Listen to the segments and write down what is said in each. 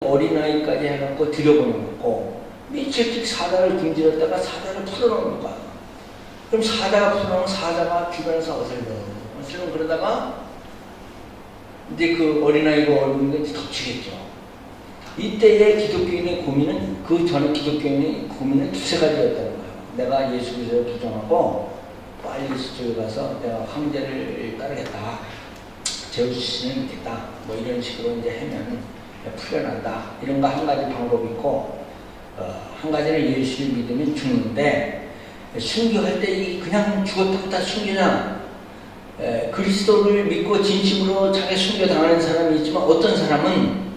어린아이까지 해갖고 들여보는 거고 며칠씩 사자를 굶주렸다가 사자를 풀어놓는 거야. 그럼 사자가 풀어놓으면 사자가 주변에서 어슬렁 그러다가 이제 그 어린아이가 얼굴인 게 덮치겠죠. 이때의 기독교인의 고민은 그 전에 기독교인의 고민은 두세 가지였다는 거예요. 내가 예수 그리스도를 부정하고 빨리 저쪽에 가서 내가 황제를 따르겠다. 제우스 신을 믿겠다. 뭐 이런 식으로 이제 하면 풀려난다. 이런 거 한 가지 방법이 있고, 한 가지는 예수를 믿으면 죽는데, 순교할 때 그냥 죽었다고 다 순교냐? 그리스도를 믿고 진심으로 자기 순교 당하는 사람이 있지만 어떤 사람은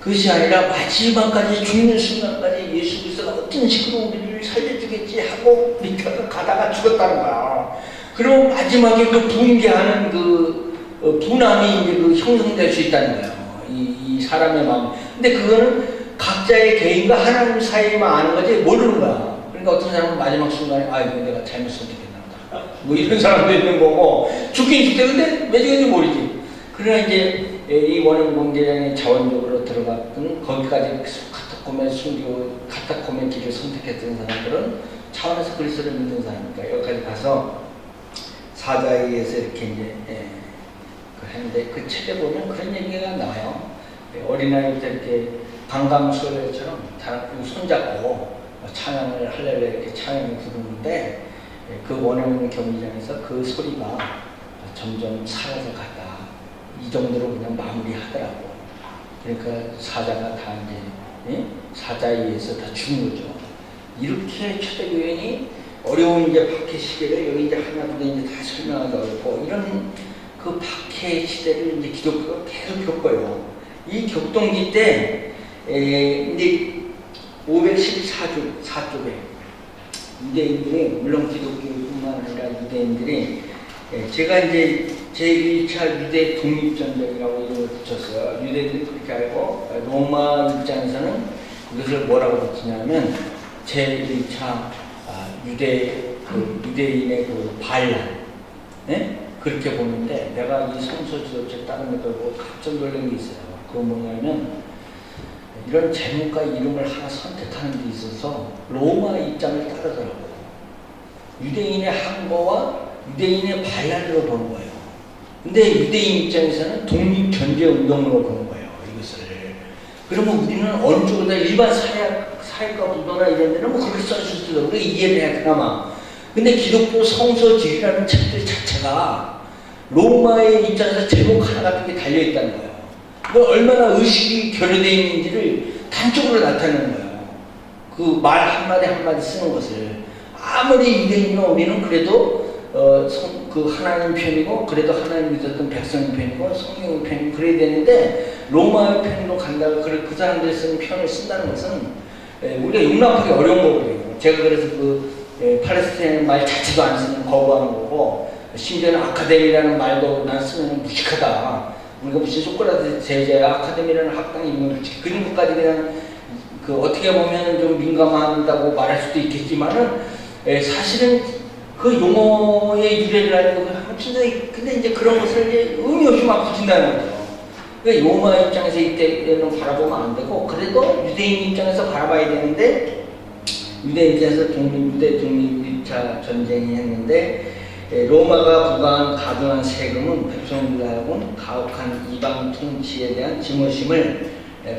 그것이 아니라 마지막까지 죽는 순간까지 예수 그리스도가 어떤 식으로 우리를 살려주겠지 하고 믿다가 가다가 죽었다는 거야. 그럼 마지막에 그 붕괴하는 그 분함이 이제 그 형성될 수 있다는 거예요. 이 사람의 마음. 근데 그거는 각자의 개인과 하나님 사이에만 아는 거지 모르는 거야. 그러니까 어떤 사람은 마지막 순간에 이거 내가 잘못 선택했나 보다. 뭐 이런 사람도 있는 거고 죽긴 죽대. 근데 왜 죽는지 모르지. 그러나 이제 이 원형 공개장에 자원적으로 들어갔던 거기까지 카타콤의 순교, 카타콤의 길을 선택했던 사람들은 차원에서 그리스도를 믿는 사람이니까 여기까지 가서 사자에 의해서 이렇게 이제 했는데 그 책에 보면 그런 얘기가 나와요. 어린아이부터 이렇게 강강수월처럼 손잡고 찬양을 하려고 이렇게 찬양을 부르는데 그 원형 경기장에서 그 소리가 점점 사라져 갔다. 이 정도로 그냥 마무리하더라고. 그러니까 사자가 다 이제 사자에 의해서 다 죽은 거죠. 이렇게 초대교인이 어려운 이제 박해 시대를 여기 이제 하나둘 이제 다 설명하기 어렵고 이런 그 박해 시대를 이제 기독교가 계속 겪어요. 이 격동기 때 이제 514쪽에 유대인들이 물론 기독교뿐만 아니라 유대인들이 제가 이제 제1차 유대 독립전쟁이라고 이름을 붙였어요. 유대인들이 그렇게 알고 로마 입장에서는 그것을 뭐라고 붙이냐면 제1차 유대인의 그 반란, 그렇게 보는데 내가 이 성서 지도책 다른 거 보고 깜짝 놀란 게 있어요. 그거 뭐냐면 이런 제목과 이름을 하나 선택하는 데 있어서 로마 입장을 따르더라고요. 유대인의 항거와 유대인의 반란으로 보는 거예요. 근데 유대인 입장에서는 독립전제운동으로 보는 거예요. 이것을. 그러면 우리는 어느 쪽으로 일반 사회과 문화나 이런 데는 뭐 그렇게 써줄 수도 없고 이해를 해야 되나마. 근데 기독교 성서지라는 책들 자체가 로마의 입장에서 제목 하나 같은 게 달려있다는 거예요. 그 얼마나 의식이 결여되어 있는지를 단적으로 나타내는 거예요. 그 말 한마디 한마디 쓰는 것을. 아무리 유대인이면 우리는 그래도 그 하나님 편이고 그래도 하나님 믿었던 백성 편이고 성경 편이고 그래야 되는데 로마의 편으로 간다고 그 사람들이 쓰는 편을 쓴다는 것은 우리가 용납하기 어려운 거거든요. 제가 그래서 팔레스타인 말 자체도 안 쓰는 거부하는 거고 심지어는 아카데미라는 말도 난 쓰면 무식하다. 우리가 무슨 소크라테스 제자야 아카데미라는 학당이 있는 거지. 그런 것까지 그냥 어떻게 보면 좀 민감한다고 말할 수도 있겠지만은 사실은 그 용어의 유래를 알고 근데 이제 그런 것을 이제 의미 없이 막 붙인다는 거죠. 그러니까 로마 입장에서 이때는 바라보면 안 되고 그래도 유대인 입장에서 바라봐야 되는데 유대인 입장에서 유대 독립 1차 전쟁이 했는데 로마가 부과한 가중한 세금은 백성들과 하여금 가혹한 이방 통치에 대한 증오심을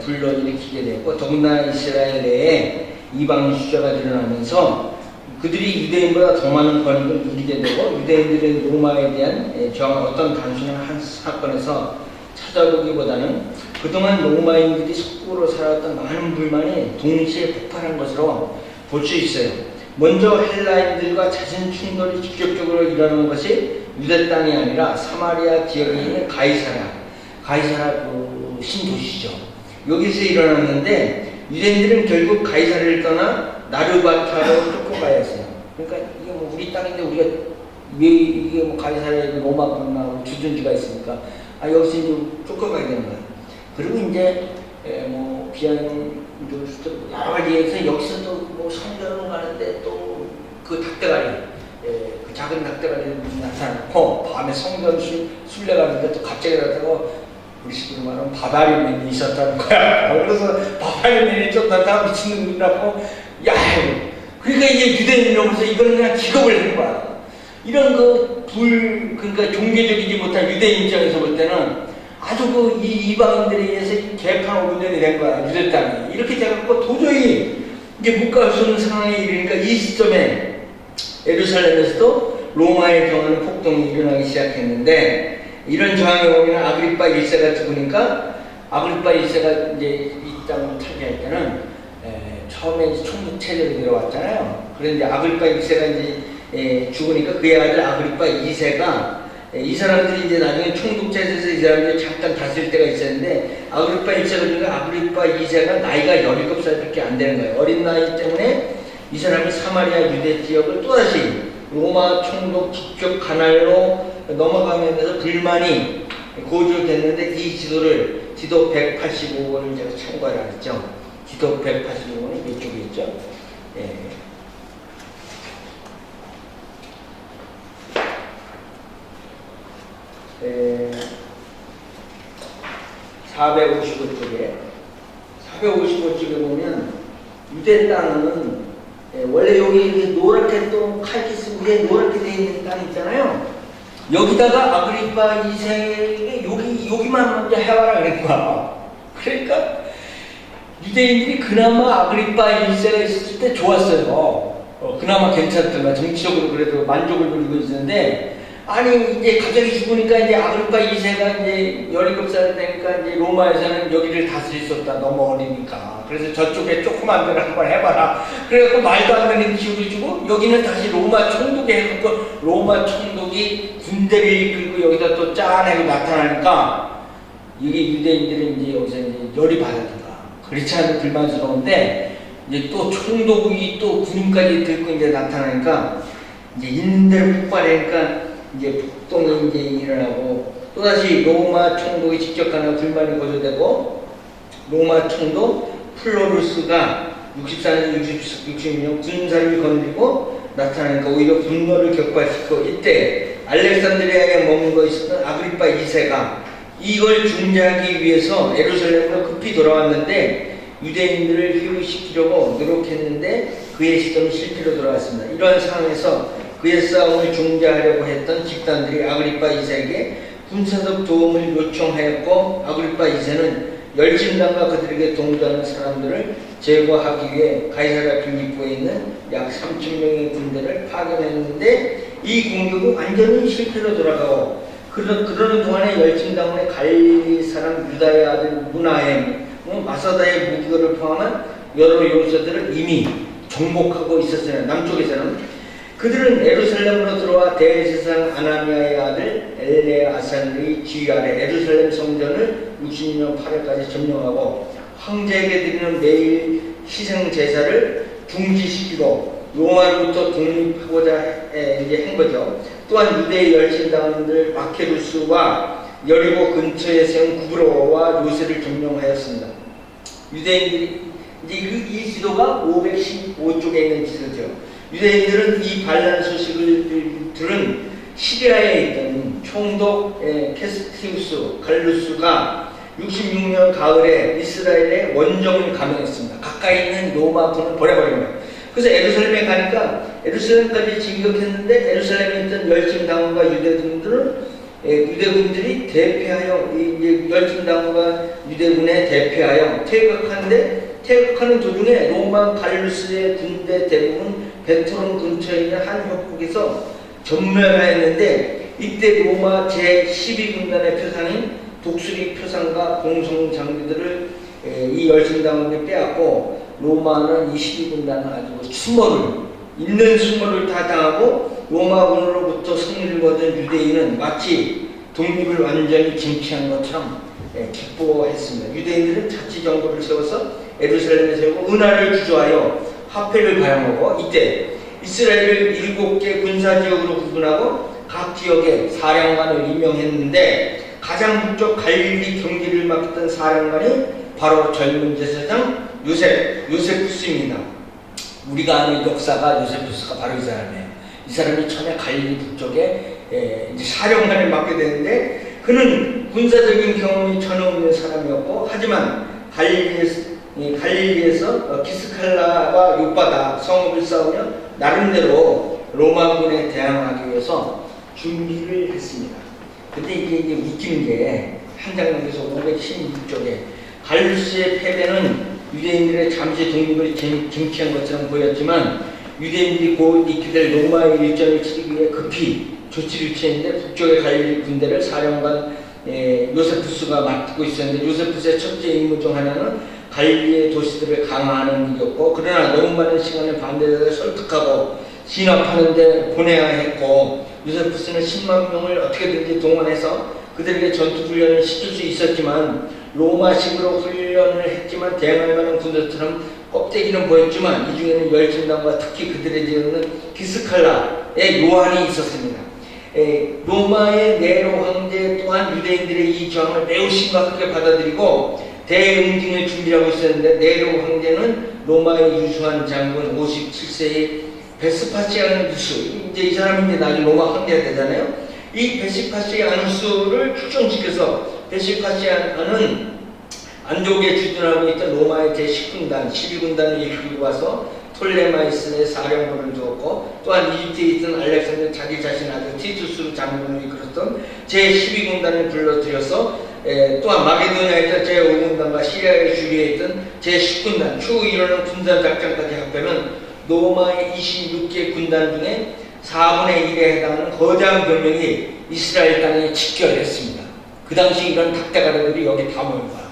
불러일으키게 됐고 더군다나 이스라엘 내에 이방 주자가 늘어나면서 그들이 유대인보다 더 많은 권익을 누리게 되고 유대인들의 로마에 대한 저항 어떤 단순한 한 사건에서 찾아보기보다는 그동안 로마인들이 속국으로 살아왔던 많은 불만이 동시에 폭발한 것으로 볼 수 있어요. 먼저 헬라인들과 자신 충돌이 직접적으로 일어난 것이 유대 땅이 아니라 사마리아 지역에 있는 가이사라 그 신도시죠. 여기서 일어났는데 유대인들은 결국 가이사라를 떠나 나르바타로 쫓겨가야 했어요. 그러니까 이게 뭐 우리 땅인데 우리가 왜 이게 뭐 가이사라에 로마 군하고 주둔지가 있으니까 여기서 이제 쫓겨가야 되는 거예요. 그리고 이제 뭐 비하인 여러 가지에서 여기서도 뭐 성전으로 가는데 또 그 닭대가리, 그 작은 닭대가리 나타나고 밤에 성전 순례 가는데 또 갑자기 나타나고 우리 식으로 말하면 바바리맨이 있었다는 거야. 그래서 바바리맨이 쫓다가 미친놈이라고, 야, 그러니까 이제 유대인이라면서 이거는 그냥 기겁을 하는 거야. 이런 그러니까 종교적이지 못한 유대인 입장에서 볼 때는 아주 이 이방인들에 의해서 개판 오분전이 된 거야, 유대 땅이. 이렇게 돼갖고 도저히 이제 못 갈 수 없는 상황에 이르니까 이 시점에 예루살렘에서도 로마의 경하는 폭동이 일어나기 시작했는데, 이런 상황에 보면 아그리파 1세가 죽으니까 아그리파 1세가 이제 이 땅을 차지할 때는 처음에 총독 체제로 들어왔잖아요. 그런데 아그리파 1세가 이제 죽으니까 그의 아들 아그리파 2세가 이 사람들이 이제 나중에 총독제에서 이 사람들이 잠깐 다스릴 때가 있었는데, 아그리파 1세가 그러니까 아그리파 2세가 나이가 17살밖에 안 되는 거예요. 어린 나이 때문에 이 사람이 사마리아 유대 지역을 또다시 로마 총독 직접 관할로 넘어가면서 불만이 고조됐는데, 이 지도 185권을 제가 참고하라 했죠. 지도 185권이 이쪽에 있죠. 예. 455쪽에 보면 유대 땅은 원래 여기 노랗게 또 칼키스 위에 노랗게 되어 있는 땅 있잖아요. 여기다가 아그리파 2세에게 여기만 먼저 해와라 그랬 거야. 그러니까 유대인들이 그나마 아그리파 1세가 있었을 때 좋았어요. 그나마 괜찮더만, 정치적으로 그래도 만족을 누리고 있었는데, 아니 이제 갑자기 죽으니까 이제 아그리파 2세가 이제 17살 되니까 이제 로마에서는 여기를 다스릴 수 없다, 너무 어리니까. 그래서 저쪽에 조그만 데를 한번 해봐라. 그래갖고 말도 안 되는 기운을 주고, 여기는 다시 로마 총독에 해갖고, 로마 총독이 군대를 이끌고 여기다 또 짠하게 나타나니까, 이게 유대인들은 이제 여기서 이제 열이 받았던가. 그렇지 않아도 불만스러운데, 이제 또 총독이 또 군인까지 들고 이제 나타나니까, 이제 있는 대로 폭발하니까, 이제 폭동이 이제 일어나고, 또다시 로마 총독이 직접 가는 불만이 고조되고, 로마 총독 플로루스가 64년, 66년 군사를 건드리고 나타나니까 오히려 분노를 격발시키고, 이때 알렉산드리아에 머물고 있었던 아그리파 2세가 이걸 중재하기 위해서 예루살렘으로 급히 돌아왔는데, 유대인들을 희우시키려고 노력했는데 그의 시도는 실패로 돌아왔습니다. 이러한 상황에서 그의 싸움을 중재하려고 했던 집단들이 아그리파 2세에게 군사적 도움을 요청하였고, 아그리파 2세는 열심당과 그들에게 동조하는 사람들을 제거하기 위해 가이사랴 빌립보에 있는 약 3,000명의 군대를 파견했는데, 이 공격은 완전히 실패로 돌아가고, 그러는 동안에 열심당원의 갈릴리 사람 유다의 아들 무나헴, 마사다의 무기고를 포함한 여러 요새들을 이미 정복하고 있었어요. 남쪽에서는 그들은 예루살렘으로 들어와 대제사장 아나니아의 아들 엘레아살의 지휘 아래 예루살렘 성전을 60년 8월까지 점령하고, 황제에게 드리는 매일 희생 제사를 중지시키고 로마로부터 독립하고자 이제 한 거죠. 또한 유대의 열심당원들 마케루스와 여리고 근처에 세운 구브로와 요새를 점령하였습니다. 유대인들이 이제 이 지도가 515쪽에 있는 지도죠. 유대인들은 이 반란 소식을 들은 시리아에 있던 총독 캐스티우스 갈루스가 66년 가을에 이스라엘의 원정을 감행했습니다. 가까이 있는 로마군을 보내버린 거예요. 그래서 예루살렘에 가니까 예루살렘까지 진격했는데, 예루살렘에 있던 열심당원과 유대군들이 대피하여, 열심당원과 유대군에 대피하여 퇴각하는 도중에 로마 갈루스의 군대 대부분 베토론 근처에 있는 한 협곡에서 전멸하였는데, 이때 로마 제12군단의 표상인 독수리 표상과 공성 장비들을 이 열심당원에 빼앗고, 로마는 이 12군단은 아주 있는 수모를 다 당하고, 로마군으로부터 승리를 거둔 유대인은 마치 독립을 완전히 쟁취한 것처럼 기뻐했습니다. 유대인들은 자치정부를 세워서 예루살렘에 세우고 은하를 주조하여 화폐를 발행하고, 이때 이스라엘을 7개 군사지역으로 구분하고 각 지역에 사령관을 임명했는데, 가장 북쪽 갈릴리 경기를 맡았던 사령관이 바로 젊은 제사장 요세푸스입니다. 우리가 아는 역사가 요세푸스가 바로 이 사람이에요. 이 사람이 처음에 갈릴리 북쪽에 이제 사령관을 맡게 되는데, 그는 군사적인 경험이 전혀 없는 사람이었고, 하지만 갈릴리에서 기스칼라와 욥바다 성읍을 싸우며 나름대로 로마군에 대항하기 위해서 준비를 했습니다. 근데 이게 웃기는 게 한 장면에서 516쪽에 갈루스의 패배는 유대인들의 잠시 독립을 쟁취한 것처럼 보였지만 유대인들이 곧 익히될 로마의 일정을 치르기 위해 급히 조치를 취했는데 북쪽의 갈릴리 군대를 사령관 요세푸스가 맡고 있었는데 요세푸스의 첫째 임무 중 하나는 갈릴리의 도시들을 강화하는 일이었고, 그러나 너무 많은 시간을 반대를 설득하고 진압하는 데 보내야 했고, 요세푸스는 10만 명을 어떻게든지 동원해서 그들에게 전투 훈련을 시킬 수 있었지만 로마식으로 훈련을 했지만 대항할 만한 군대처럼 껍데기는 보였지만 이 중에는 열진당과 특히 그들의 지역은 기스칼라의 요한이 있었습니다. 로마의 네로 황제 또한 유대인들의 이 저항을 매우 심각하게 받아들이고 대응징을 준비하고 있었는데, 네로 황제는 로마의 유수한 장군 57세의 베스파시아누스, 이제 이 사람이 이제 나중에 로마 황제가 되잖아요. 이 베스파시아누스를 출정시켜서, 베스파시아는 안족에 주둔하고 있던 로마의 제10군단, 12군단을 이끌고 와서 톨레마이스의 사령부를 두었고, 또한 이집트에 있던 알렉산더 자기 자신 아들 티투스 장군을 이끌었던 제12군단을 불러들여서 또한 마게도니아에 있던 제5군단과 시리아의 주리에 있던 제10군단, 추후 이루는 군사작전까지 합하면 로마의 26개 군단 중에 4분의 1에 해당하는 거대한 병력이 이스라엘 땅에 집결했습니다. 그 당시 이런 닭대가리들이 여기 다 모인 거야.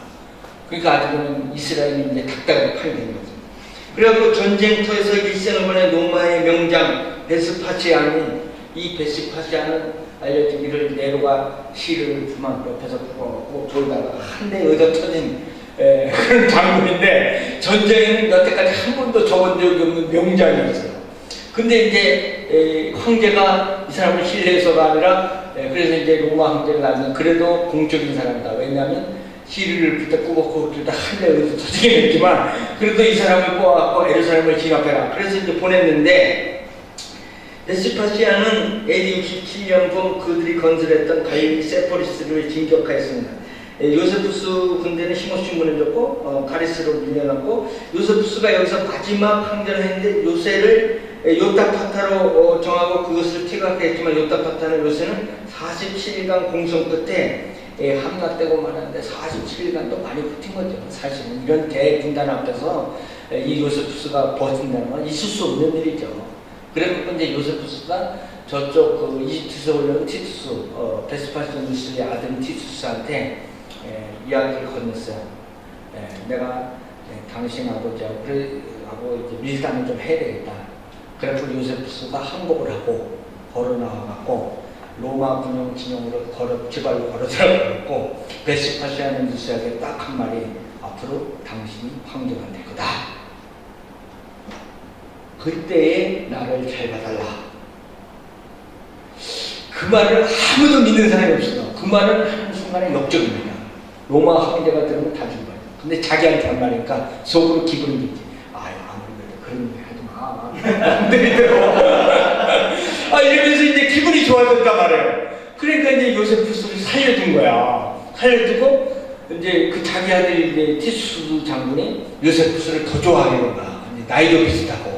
그러니까 아직은 이스라엘이 이제 닭다리 판이 된 거죠. 그래갖고 전쟁터에서 일생을 보낸 로마의 명장 베스파시아는, 이 베스파시아는 알려지기를 네로가 시를 그만 옆에서 부어갖고 돌다가 한 대 얻어 터진 그런 장군인데, 전쟁에는 여태까지 한 번도 접은 적이 없는 명장이었어요. 근데 이제 황제가 이 사람을 신뢰해서가 아니라, 그래서 이제 로마 황제가 나면 그래도 공적인 사람이다. 왜냐하면 시리를 그때 꾸벅꾸벅 들다 한 대 얻어 터지긴 했지만 그래도 이 사람을 뽑아갖고 에루살렘을 진압해라. 그래서 이제 보냈는데, 베스파시아는 AD 67년경 그들이 건설했던 갈릴리 세포리스를 진격하였습니다. 요세푸스 군대는 힘없이 무너졌고 가리스로 밀려났고, 요세푸스가 여기서 마지막 항전을 했는데 요새를 요타파타로 정하고 그것을 퇴각했지만 요타파타는 요새는 47일간 공성 끝에 함락되고 말았는데 47일간도 많이 버틴 거죠. 사실은 이런 대군단 앞에서 이 요세푸스가 버틴다는 건 있을 수 없는 일이죠. 그래서 이제 요세푸스가 저쪽 그 이집트에서 올라온 티투스, 베스파시아누스의 아들 티투스한테 이야기를 건넸어요. 내가 당신 아버지하고 이제 밀당을 좀 해야 되겠다. 그래서 요세푸스가 항복을 하고 걸어 나와갖고 로마 군용 진영으로 지발로 걸어 들어갔고, 베스파시아누스에게 딱 한 말이, 앞으로 당신이 황제가 될 거다. 그때에 나를 잘 봐달라. 그 말을 아무도 믿는 사람이 없어요. 그 말은 한순간에 역적입니다. 로마 황제가 들으면 다 죽어요. 근데 자기한테 한 말이니까 속으로 기분이 좋지. 아무래도 그런 얘기 하지 마. 남들이 들어. 이러면서 이제 기분이 좋아졌단 말이에요. 그러니까 이제 요세푸스를 살려둔 거야. 살려두고 이제 그 자기 아들이 이제 티투스 장군이 요세푸스를 더 좋아하게 된 거야. 나이도 비슷하고.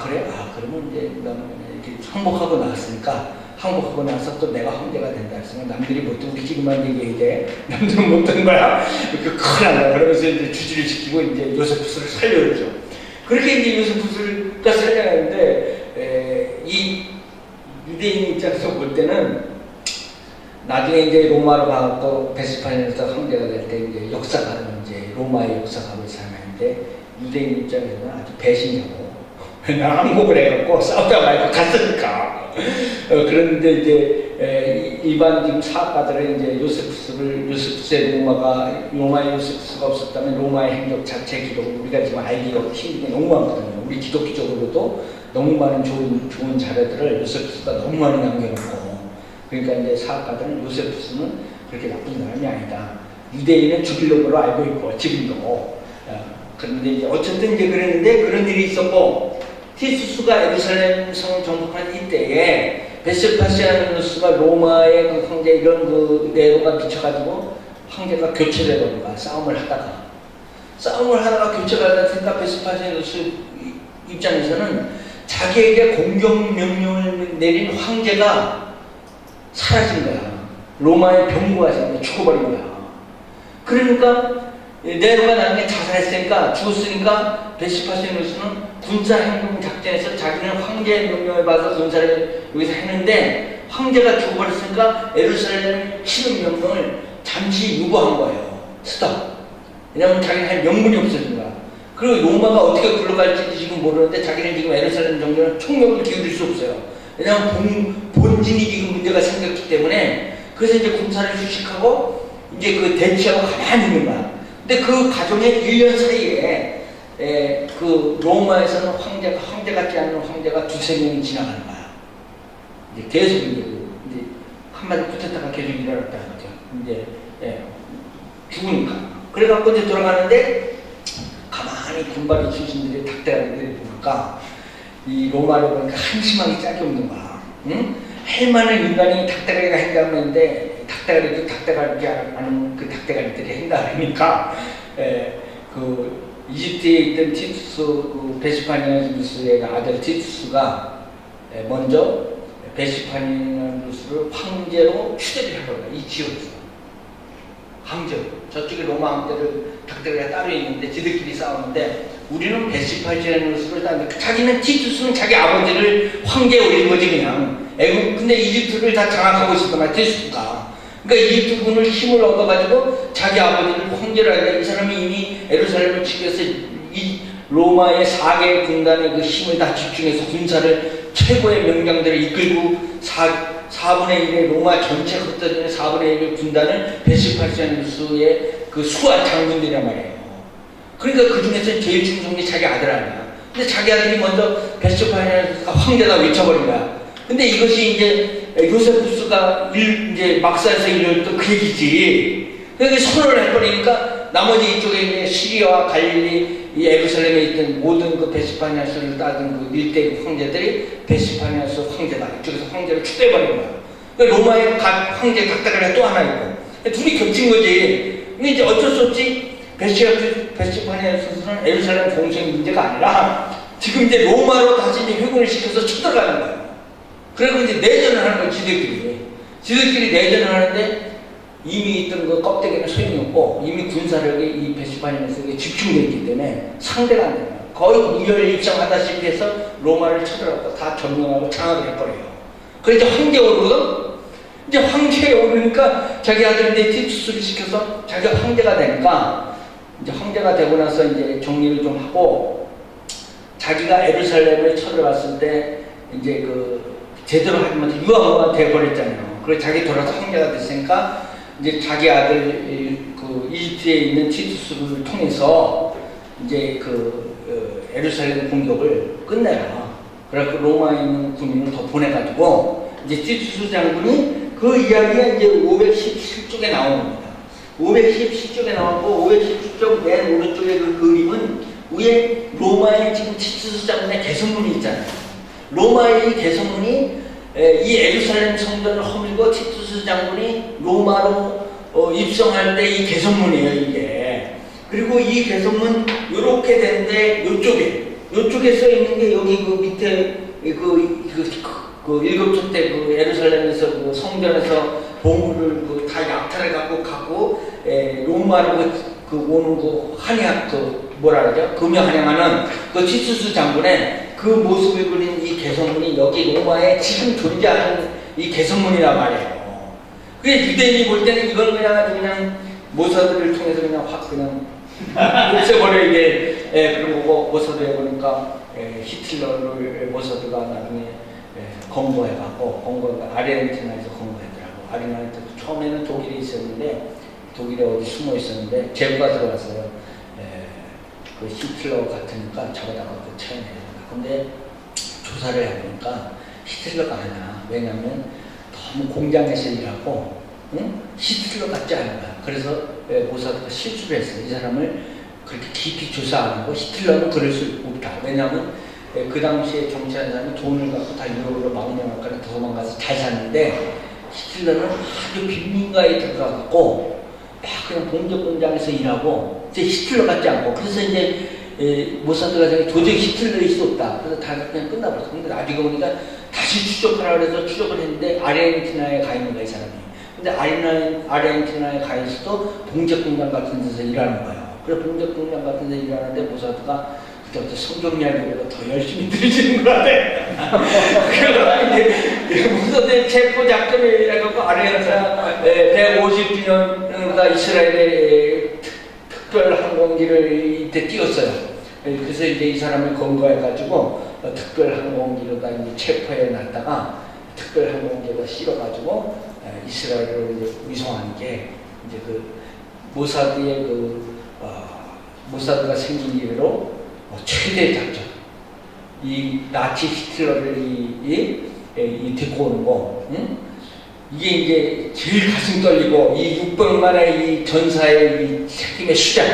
그래? 그러면 이제 너는 이렇게 항복하고 나왔으니까, 항복하고 나서 또 내가 황제가 된다 했으면 남들이 못해, 우리 지금만 얘기해야 돼. 남들은 못한 거야. 이렇게 큰일 난다. 그러면서 이제 주지를 시키고 이제 요세푸스를 살려줬죠. 그렇게 이제 요세푸스를 살려냈는데, 이 유대인 입장에서 볼 때는 나중에 이제 로마로 가고 베스파시아에서 황제가 될 때 이제 역사가는 이제 로마의 역사가를 사용하는데, 유대인 입장에서는 아주 배신자고, 나 항복을 해갖고 싸우다 말고 갔으니까. 그런데 이제 일반 지금 사학가들은 이제 요세푸스의 로마의 요세푸스가 없었다면 로마의 행적 자체 기록을 우리가 지금 알기가 힘든 게 너무 많거든요. 우리 기독교적으로도 너무 많은 좋은 자료들을 요세푸스가 너무 많이 남겨놓고, 그러니까 이제 사학가들은 요세푸스는 그렇게 나쁜 사람이 아니다. 유대인은 죽일 놈으로 알고 있고 지금도. 그런데 이제 어쨌든 이제 그랬는데, 그런 일이 있었고, 티투스가 예루살렘 성을 정복한 이때에 베스파시아누스가 로마의 그 황제 이런 그 내로가 미쳐가지고 황제가 교체를 해버린 거야. 싸움을 하다가 교체가 되니까 베스파시아누스 입장에서는 자기에게 공격 명령을 내린 황제가 사라진 거야. 로마의 병부가 죽어버린 거야. 그러니까 네로가 나중에 자살했으니까 죽었으니까 베스파시아누스는 군사행동 작전에서 자기는 황제의 명령을 받아서 군사를 여기서 했는데 황제가 죽어버렸으니까 예루살렘 치는 명령을 잠시 유보한 거예요. 스톱. 왜냐하면 자기는 할 명분이 없어진 거야. 그리고 로마가 어떻게 굴러갈지 지금 모르는데 자기는 지금 예루살렘 정도는 총력을 기울일 수 없어요. 왜냐하면 본진이 지금 문제가 생겼기 때문에 그래서 이제 군사를 휴식하고 이제 그 대치하고 가만히 있는 거야. 근데 그 과정에 1년 사이에 그 로마에서는 황제 같지 않은 황제가 두세 명이 지나가는 거야. 이제 계속 이제 한마디 붙었다가 계속 일어났다는 거죠. 이제 죽으니까. 그래갖고 이제 돌아가는데 가만히 군발이 출신들이 닭대가리들이 보니까 이 로마를 보니까 한심하게 짝이 없는 거야. 응? 할 만한 인간이 닭대가리가 행동하는데 닭대가리도 닭대가리지 않은 그 닭대가리들이 행동하니까 그 이집트에 있던 티투스 그 베스파니아누스의 아들 티투스가 먼저 베스파니아누스를 황제로 추대를 해버려요. 이 지역에서 황제로. 저쪽에 로마 황제를 닭대가리가 따로 있는데 지들끼리 싸우는데 우리는 베스파니아누스를 따는데 자기는 티투스는 자기 아버지를 황제에 올린 거지 그냥. 근데 이집트를 다 장악하고 있었단 말이야 티투스가. 그러니까 이집트군을 힘을 얻어가지고 자기 아버지를 황제로 하니까 이 사람이 이미 예루살렘을 치면서 이 로마의 4개의 군단의 그 힘을 다 집중해서 군사를 최고의 명장들을 이끌고 4분의 1의 로마 전체 흩어지는 4분의 1의 군단을 베스파시아누스의 그 수하 장군들이란 말이에요. 그러니까 그 중에서 제일 충성이 자기 아들 아니야. 근데 자기 아들이 먼저 베스파시아누스가 황제다 외쳐버린 거야. 근데 이것이 이제 요세푸스가 이제 막사에서 일어났던 그 얘기지. 그러니까 선언을 해버리니까 나머지 이쪽에 이제 시리아와 갈릴리, 이 예루살렘에 있던 모든 그 베스파니아스를 따든 그 일대 황제들이 베스파니아스 황제다. 이쪽에서 황제를 추대해버린 거야. 그러니까 로마의 황제 닭다리가 또 하나 있고. 둘이 겹친 거지. 근데 이제 어쩔 수 없이 베스파니아스는 예루살렘 공생 문제가 아니라 지금 이제 로마로 다시 이제 회군을 시켜서 쳐들어가는 거야. 그리고 이제 내전을 하는 거예요, 지들끼리 내전을 하는데 이미 있던 그 껍데기는 소용이 없고 이미 군사력이 이 베스파니아스에게 집중되어 있기 때문에 상대가 안 돼요. 거의 무혈일정하다시피 해서 로마를 쳐들어가고 다 점령하고 장악을 해버려요. 그래서 황제에 오르거든? 이제 황제에 오르니까 자기 아들인데 티투스를 시켜서 자기가 황제가 되니까 이제 황제가 되고 나서 이제 정리를 좀 하고 자기가 예루살렘을 쳐들어갔을 때 이제 그 제대로 하면서 유아가 돼버렸잖아요. 그래서 자기 돌아서 황제가 됐으니까 이제 자기 아들 그 이집트에 있는 티투스를 통해서 이제 그 예루살렘 공격을 끝내라. 그래서 로마에 있는 군인을 더 보내가지고 이제 티투스 장군이 그 이야기가 이제 517쪽에 나옵니다. 517쪽에 나오고 517쪽 맨 오른쪽에 그 그림은 위에 로마의 지금 티투스 장군의 개선문이 있잖아요. 로마의 이 개선문이 이 예루살렘 성전을 허물고 티투스 장군이 로마로 입성할 때 이 개선문이에요, 이게. 그리고 이 개선문 요렇게 되는데 요쪽에 써 있는 게 여기 그 밑에 그 일곱 때 그 예루살렘에서 그 성전에서 보물을 다 약탈을 갖고 로마로 그 오는 그 한약 그 뭐라 그러죠? 금여 한양하는 그 티투스 장군의 그 모습을 그린 이 개선문이 여기 로마에 지금 존재하는 이 개선문이란 말이에요. 그게 유대인이 볼 때는 이걸 그냥 모사들을 통해서 그냥 확 그냥 없애버려 이게 그런 거고 모사도에 보니까 히틀러를 모사드가 나중에 검거해갖고 아르헨티나에서 검거했더라고. 아르헨티나 처음에는 독일에 있었는데 독일에 어디 숨어 있었는데 제후가 들어갔어요. 그 히틀러 같으니까 잡아다가 그 체험해요. 근데 조사를 해보니까 히틀러가 아니야. 왜냐면 너무 공장에서 일하고 히틀러 같지 않은 거야. 그래서 모사드가 실수를 했어요. 이 사람을 그렇게 깊이 조사 안 하고 히틀러는 그럴 수 없다. 왜냐하면 그 당시에 정치하는 사람이 돈을 갖고 다 유럽으로 망명할까는 도망가서 잘 샀는데 히틀러는 아주 빈민가에 들어가고 막 그냥 공작공장에서 일하고 이제 히틀러 같지 않고 그래서 이제 모사드가 생각해 도저히 히틀러일 수 없다. 그래서 다 그냥 끝나버렸어. 근데 나중에 보니까 다시 추적하라 그래서 추적을 했는데 아르헨티나에 가 있는 거야, 이 사람이. 근데 아르헨티나에 가 있어도 봉제공장 같은 데서 일하는 거예요. 그래서 봉제공장 같은 데서 일하는데 모사드가 그때부터 성경 이야기보다 더 열심히 들으시는 것 같아. 그러다가 이제 모사드의 체포 작전을 해갖고 아르헨티나 150주년마다 이스라엘의 특별 항공기를 이때 띄웠어요. 그래서 이제 이 사람을 검거해가지고 특별 항공기로다 이제 체포해 놨다가 특별 항공기에다 실어가지고 이스라엘로 이제 위송한 게 이제 그 모사드의 모사드가 생긴 이후로 최대 작전. 이 나치 히틀러를 데리고 오는 거. 응? 이게 이제 제일 가슴 떨리고 이 600만의 이 전사의 이 책임의 수장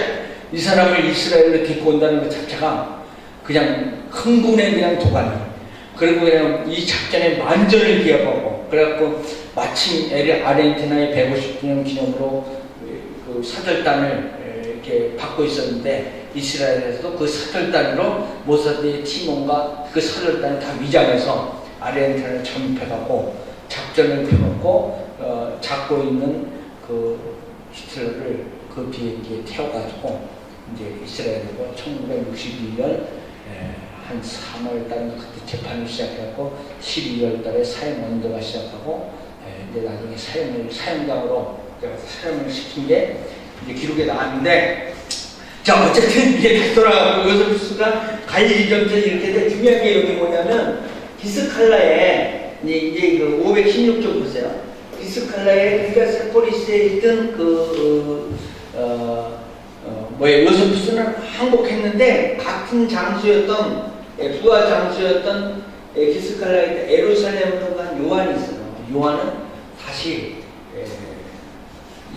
이 사람을 이스라엘로 데리고 온다는 것 자체가 그냥 흥분의 그냥 도가니 그리고 그냥 이 작전에 만전을 기억하고 그래갖고 마침 아르헨티나의 150주년 기념으로 그 사절단을 이렇게 받고 있었는데 이스라엘에서도 그 사절단으로 모사드의 팀원과 그 사절단을 다 위장해서 아르헨티나를 점입해갖고 작전을 펴놓고 잡고 있는 그 히틀러를 그 비행기에 태워가지고 이제 이스라엘로 1962년 한 3월 달에 그때 재판을 시작했고 12월 달에 사형 원도가 시작하고 이제 나중에 사형장으로 사형을 시킨 게 이제 기록에 나왔는데 자 어쨌든 이게 다시 돌아가고 요세푸스가 갈릴리 전투에 이렇게 돼 중요한 게 여기 뭐냐면 비스칼라에 이제 그 516쪽 보세요. 비스칼라에 그러니까 세포리스에 있던 요세푸스는 항복했는데 같은 장수였던 부하 장수였던 비스칼라에 예루살렘으로 간 요한이 있어요. 요한은 다시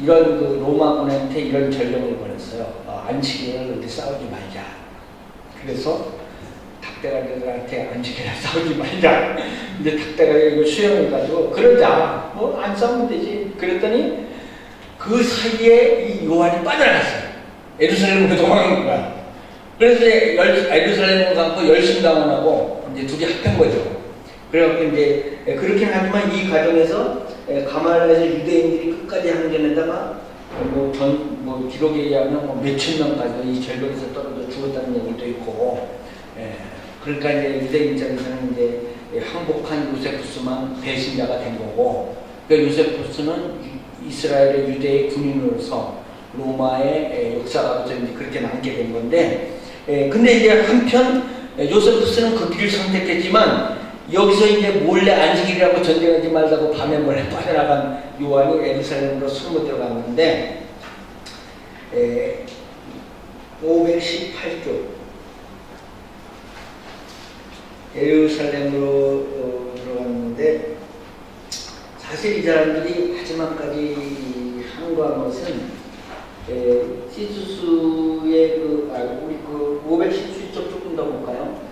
이런 그 로마군한테 이런 전령을 보냈어요. 안식일을 그렇게 싸우지 말자. 그래서 닭대가리들한테 안식일을 싸우지 말자. 근데 닭대가리가 이거 수용해가지고 그러자. 뭐 안 싸우면 되지. 그랬더니 그 사이에 이 요한이 빠져나갔어요. 예루살렘으로 도망간 거야. 그래서 예루살렘을 갖고 열심당원하고 이제 둘이 합한 거죠. 그래갖고 이제 그렇긴 하지만 이 과정에서 가말라에서 유대인들이 끝까지 항전했다가 뭐 기록에 의하면 몇천 명까지 이 절벽에서 떨어져 죽었다는 얘기도 있고, 그러니까 이제 유대인 입장에서는 이제 항복한 요세푸스만 배신자가 된 거고, 그러니까 요세푸스는 이스라엘의 유대의 군인으로서 로마의 역사가 이제 그렇게 남게 된 건데, 근데 이제 한편 요세푸스는 그 길을 선택했지만 여기서 이제 몰래 안식일이라고 전쟁하지 말라고 밤에 몰래 빠져나간 요한이 예루살렘으로 숨어 들어갔는데 518조 예루살렘으로 들어갔는데 사실 이 사람들이 마지막까지 항거한 것은 티투스의 우리 517쪽 조금 더 볼까요?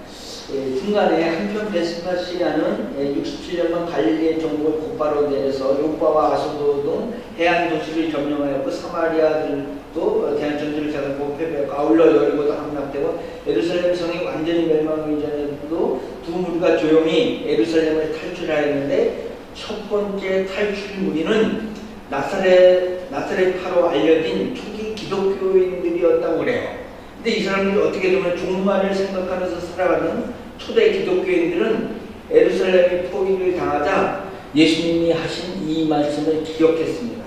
중간에 한편 베스파시아는 67년간 갈릴리의 정복을 곧바로 내려서 요파와 아소도 등 해안 도시를 점령하였고 사마리아들도 대한 전투를 잡고 패배하고 아울러 여리고도 함락되고 예루살렘 성이 완전히 멸망하기 전에도 두 무리가 조용히 예루살렘을 탈출하였는데 첫 번째 탈출 무리는 나사렛파로 알려진 초기 기독교인들이었다고 그래요. 근데 이 사람들이 어떻게 보면 종말을 생각하면서 살아가는 초대 기독교인들은 예루살렘이 포위를 당하자 예수님이 하신 이 말씀을 기억했습니다.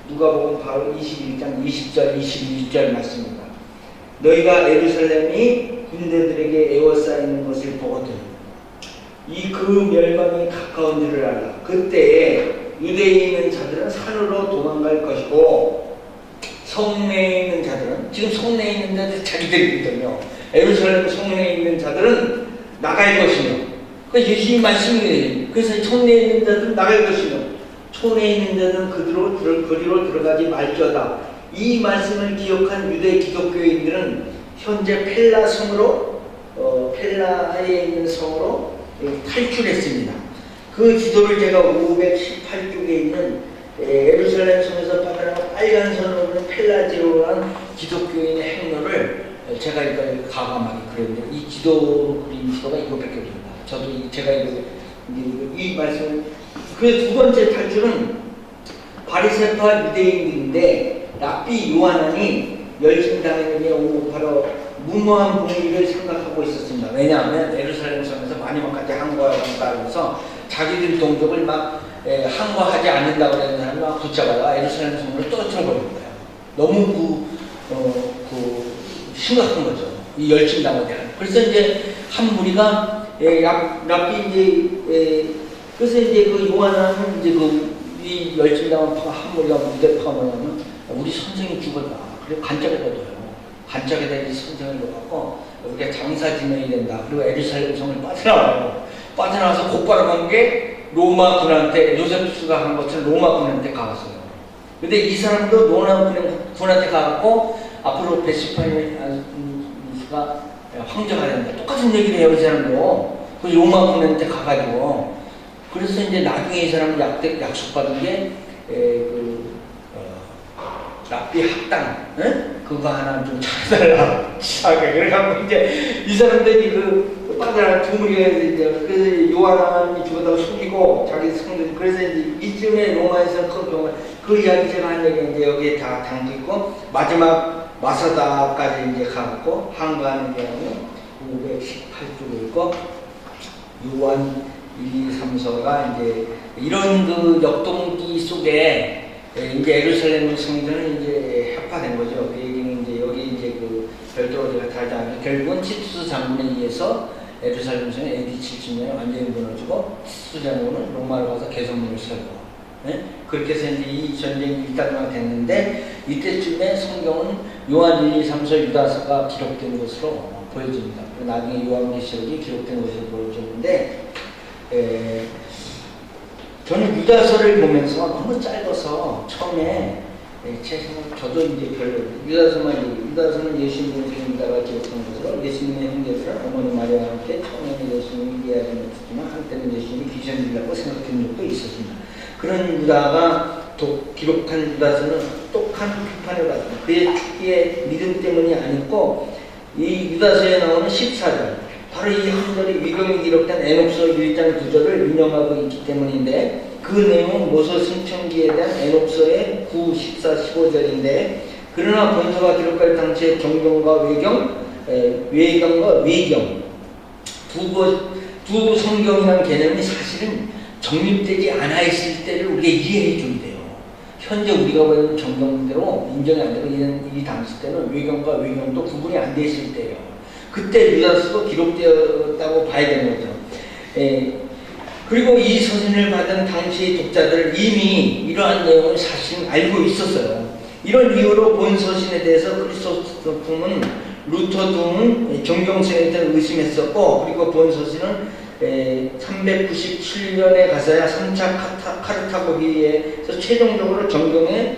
누가복음 바로 21장 20절 21절 말씀입니다. 너희가 예루살렘이 군대들에게 에워싸이는 것을 보거든 이 그 멸망이 가까운 줄을 알라. 그때에 유대에 있는 자들은 산으로 도망갈 것이고 성내에 있는 자들은 지금 성내에 있는 자들 자기들이거든요. 예루살렘 성내에 있는 자들은 나갈 것이며 그 예수님 말씀이에요. 그래서 성내에 있는 자들은 나갈 것이며 촌에 있는 자들은 그리로 들어가지 말지어다. 이 말씀을 기억한 유대 기독교인들은 현재 펠라 성으로 펠라에 있는 성으로 탈출했습니다. 그 지도를 제가 518쪽에 있는 예루살렘 성에서 빠져나가 빨간 선으로는 펠라지로라는 기독교인의 행로를 제가 이걸 가감하게 그렸는데 이 지도 그린 지도가 이거밖에 없습니다. 저도 제가 이 말씀을 그 두 번째 탈출은 바리새파 유대인인데 랍비 요하난이 열심당했느냐 바로 무모한 봉의를 생각하고 있었습니다. 왜냐하면 예루살렘 성에서 마지막까지 항거하면서 자기들 동족을 막 항거하지 않는다고 하는 사람을 막 붙잡아가 예루살렘 성으로 떨어뜨려 버린 거예요. 너무 심각한 거죠. 이 열심당에 대한. 그래서 이제 한 무리가 랍비 그래서 이제 그 요한은 이제 이 열심당한 한 무리가 무대파가 뭐냐면 우리 선생이 죽었다. 그리고 간짝에다 둬요. 간짝에다 이 선생을 넣어갖고 우리가 장사 지내야 된다. 그리고 예루살렘 성을 빠져나와요. 빠져나와서 곧바로 간 게 로마 군한테 요세푸스가 한 것처럼 로마 군한테 가갔어요. 근데 이 사람도 로마 군한테 가갖고 앞으로 베스파니아가 황제가 된다. 똑같은 얘기를 해요, 이 사람도. 그 로마 군한테 가가지고. 그래서 이제 나중에 이 사람은 약속받은 게 랍비 학당, 그거 하나 좀 찾아달라. 치사하게. 그래갖고 이제 이 사람들이 빠져나가 두 무리가 이제 그래서 요한이 죽었다고 숨기고 자기 성들 그래서 이제 이쯤에 로마에서 큰 경우 그 이야기 제가 한 얘기 이제 여기에 다 담고 있고 마지막 마사다까지 이제 가고 항거하는 경우는 518쪽에 있고 요한 1, 2, 3서가 이제 이런 그 역동기 속에 이제 예루살렘 성전은 이제 협파된 거죠. 그 얘기는 이제 여기 이제 그 별도로 제가 달지 않아요. 결국은 티투스 장군에 의해서 예루살렘 성이 AD 70년에 완전히 무너지고 티투스 장군은 로마로 가서 개선문을 세우고 그렇게 해서 이제 이 전쟁이 일단만 됐는데 이때쯤에 성경은 요한 1, 2, 3서 유다서가 기록된 것으로 보여집니다. 나중에 요한계시록이 기록된 것으로 보여졌는데 저는 유다서를 보면서 너무 짧아서 처음에 제 생각 저도 이제 별로 유다서는 예수님의 유다가 기록한 것으로 예수님의 형제들은 어머니 마리아와 함께 처음에는 예수님이 이해하지 못했지만 한때는 예수님이 귀신이라고 생각한 적도 있었습니다. 그런 유다가 기록한 유다서는 똑똑한 비판을 받습니다. 그의 죽기의 믿음 때문이 아니고 이 유다서에 나오는 14절 바로 이 한 절이 위경이 기록된 에녹서 1장 9절을 인용하고 있기 때문인데 그 내용은 모세 승천기에 대한 에녹서의 9, 14, 15절인데 그러나 본서가 기록할 당시의 정경과 외경과 외경 두 성경이라는 개념이 사실은 정립되지 않아 있을 때를 우리가 이해해 줘야 돼요. 현재 우리가 보는 정경대로 인정이 안 되고 이 당시 때는 외경과 외경도 구분이 안 돼 있을 때예요. 그때 유다서도 기록되었다고 봐야 되는 거죠. 그리고 이 서신을 받은 당시의 독자들은 이미 이러한 내용을 사실은 알고 있었어요. 이런 이유로 본 서신에 대해서 크리스토프는 루터 등은 정경성에 대해 의심했었고 그리고 본 서신은 397년에 가서야 3차 카르타고기에서 최종적으로 정경에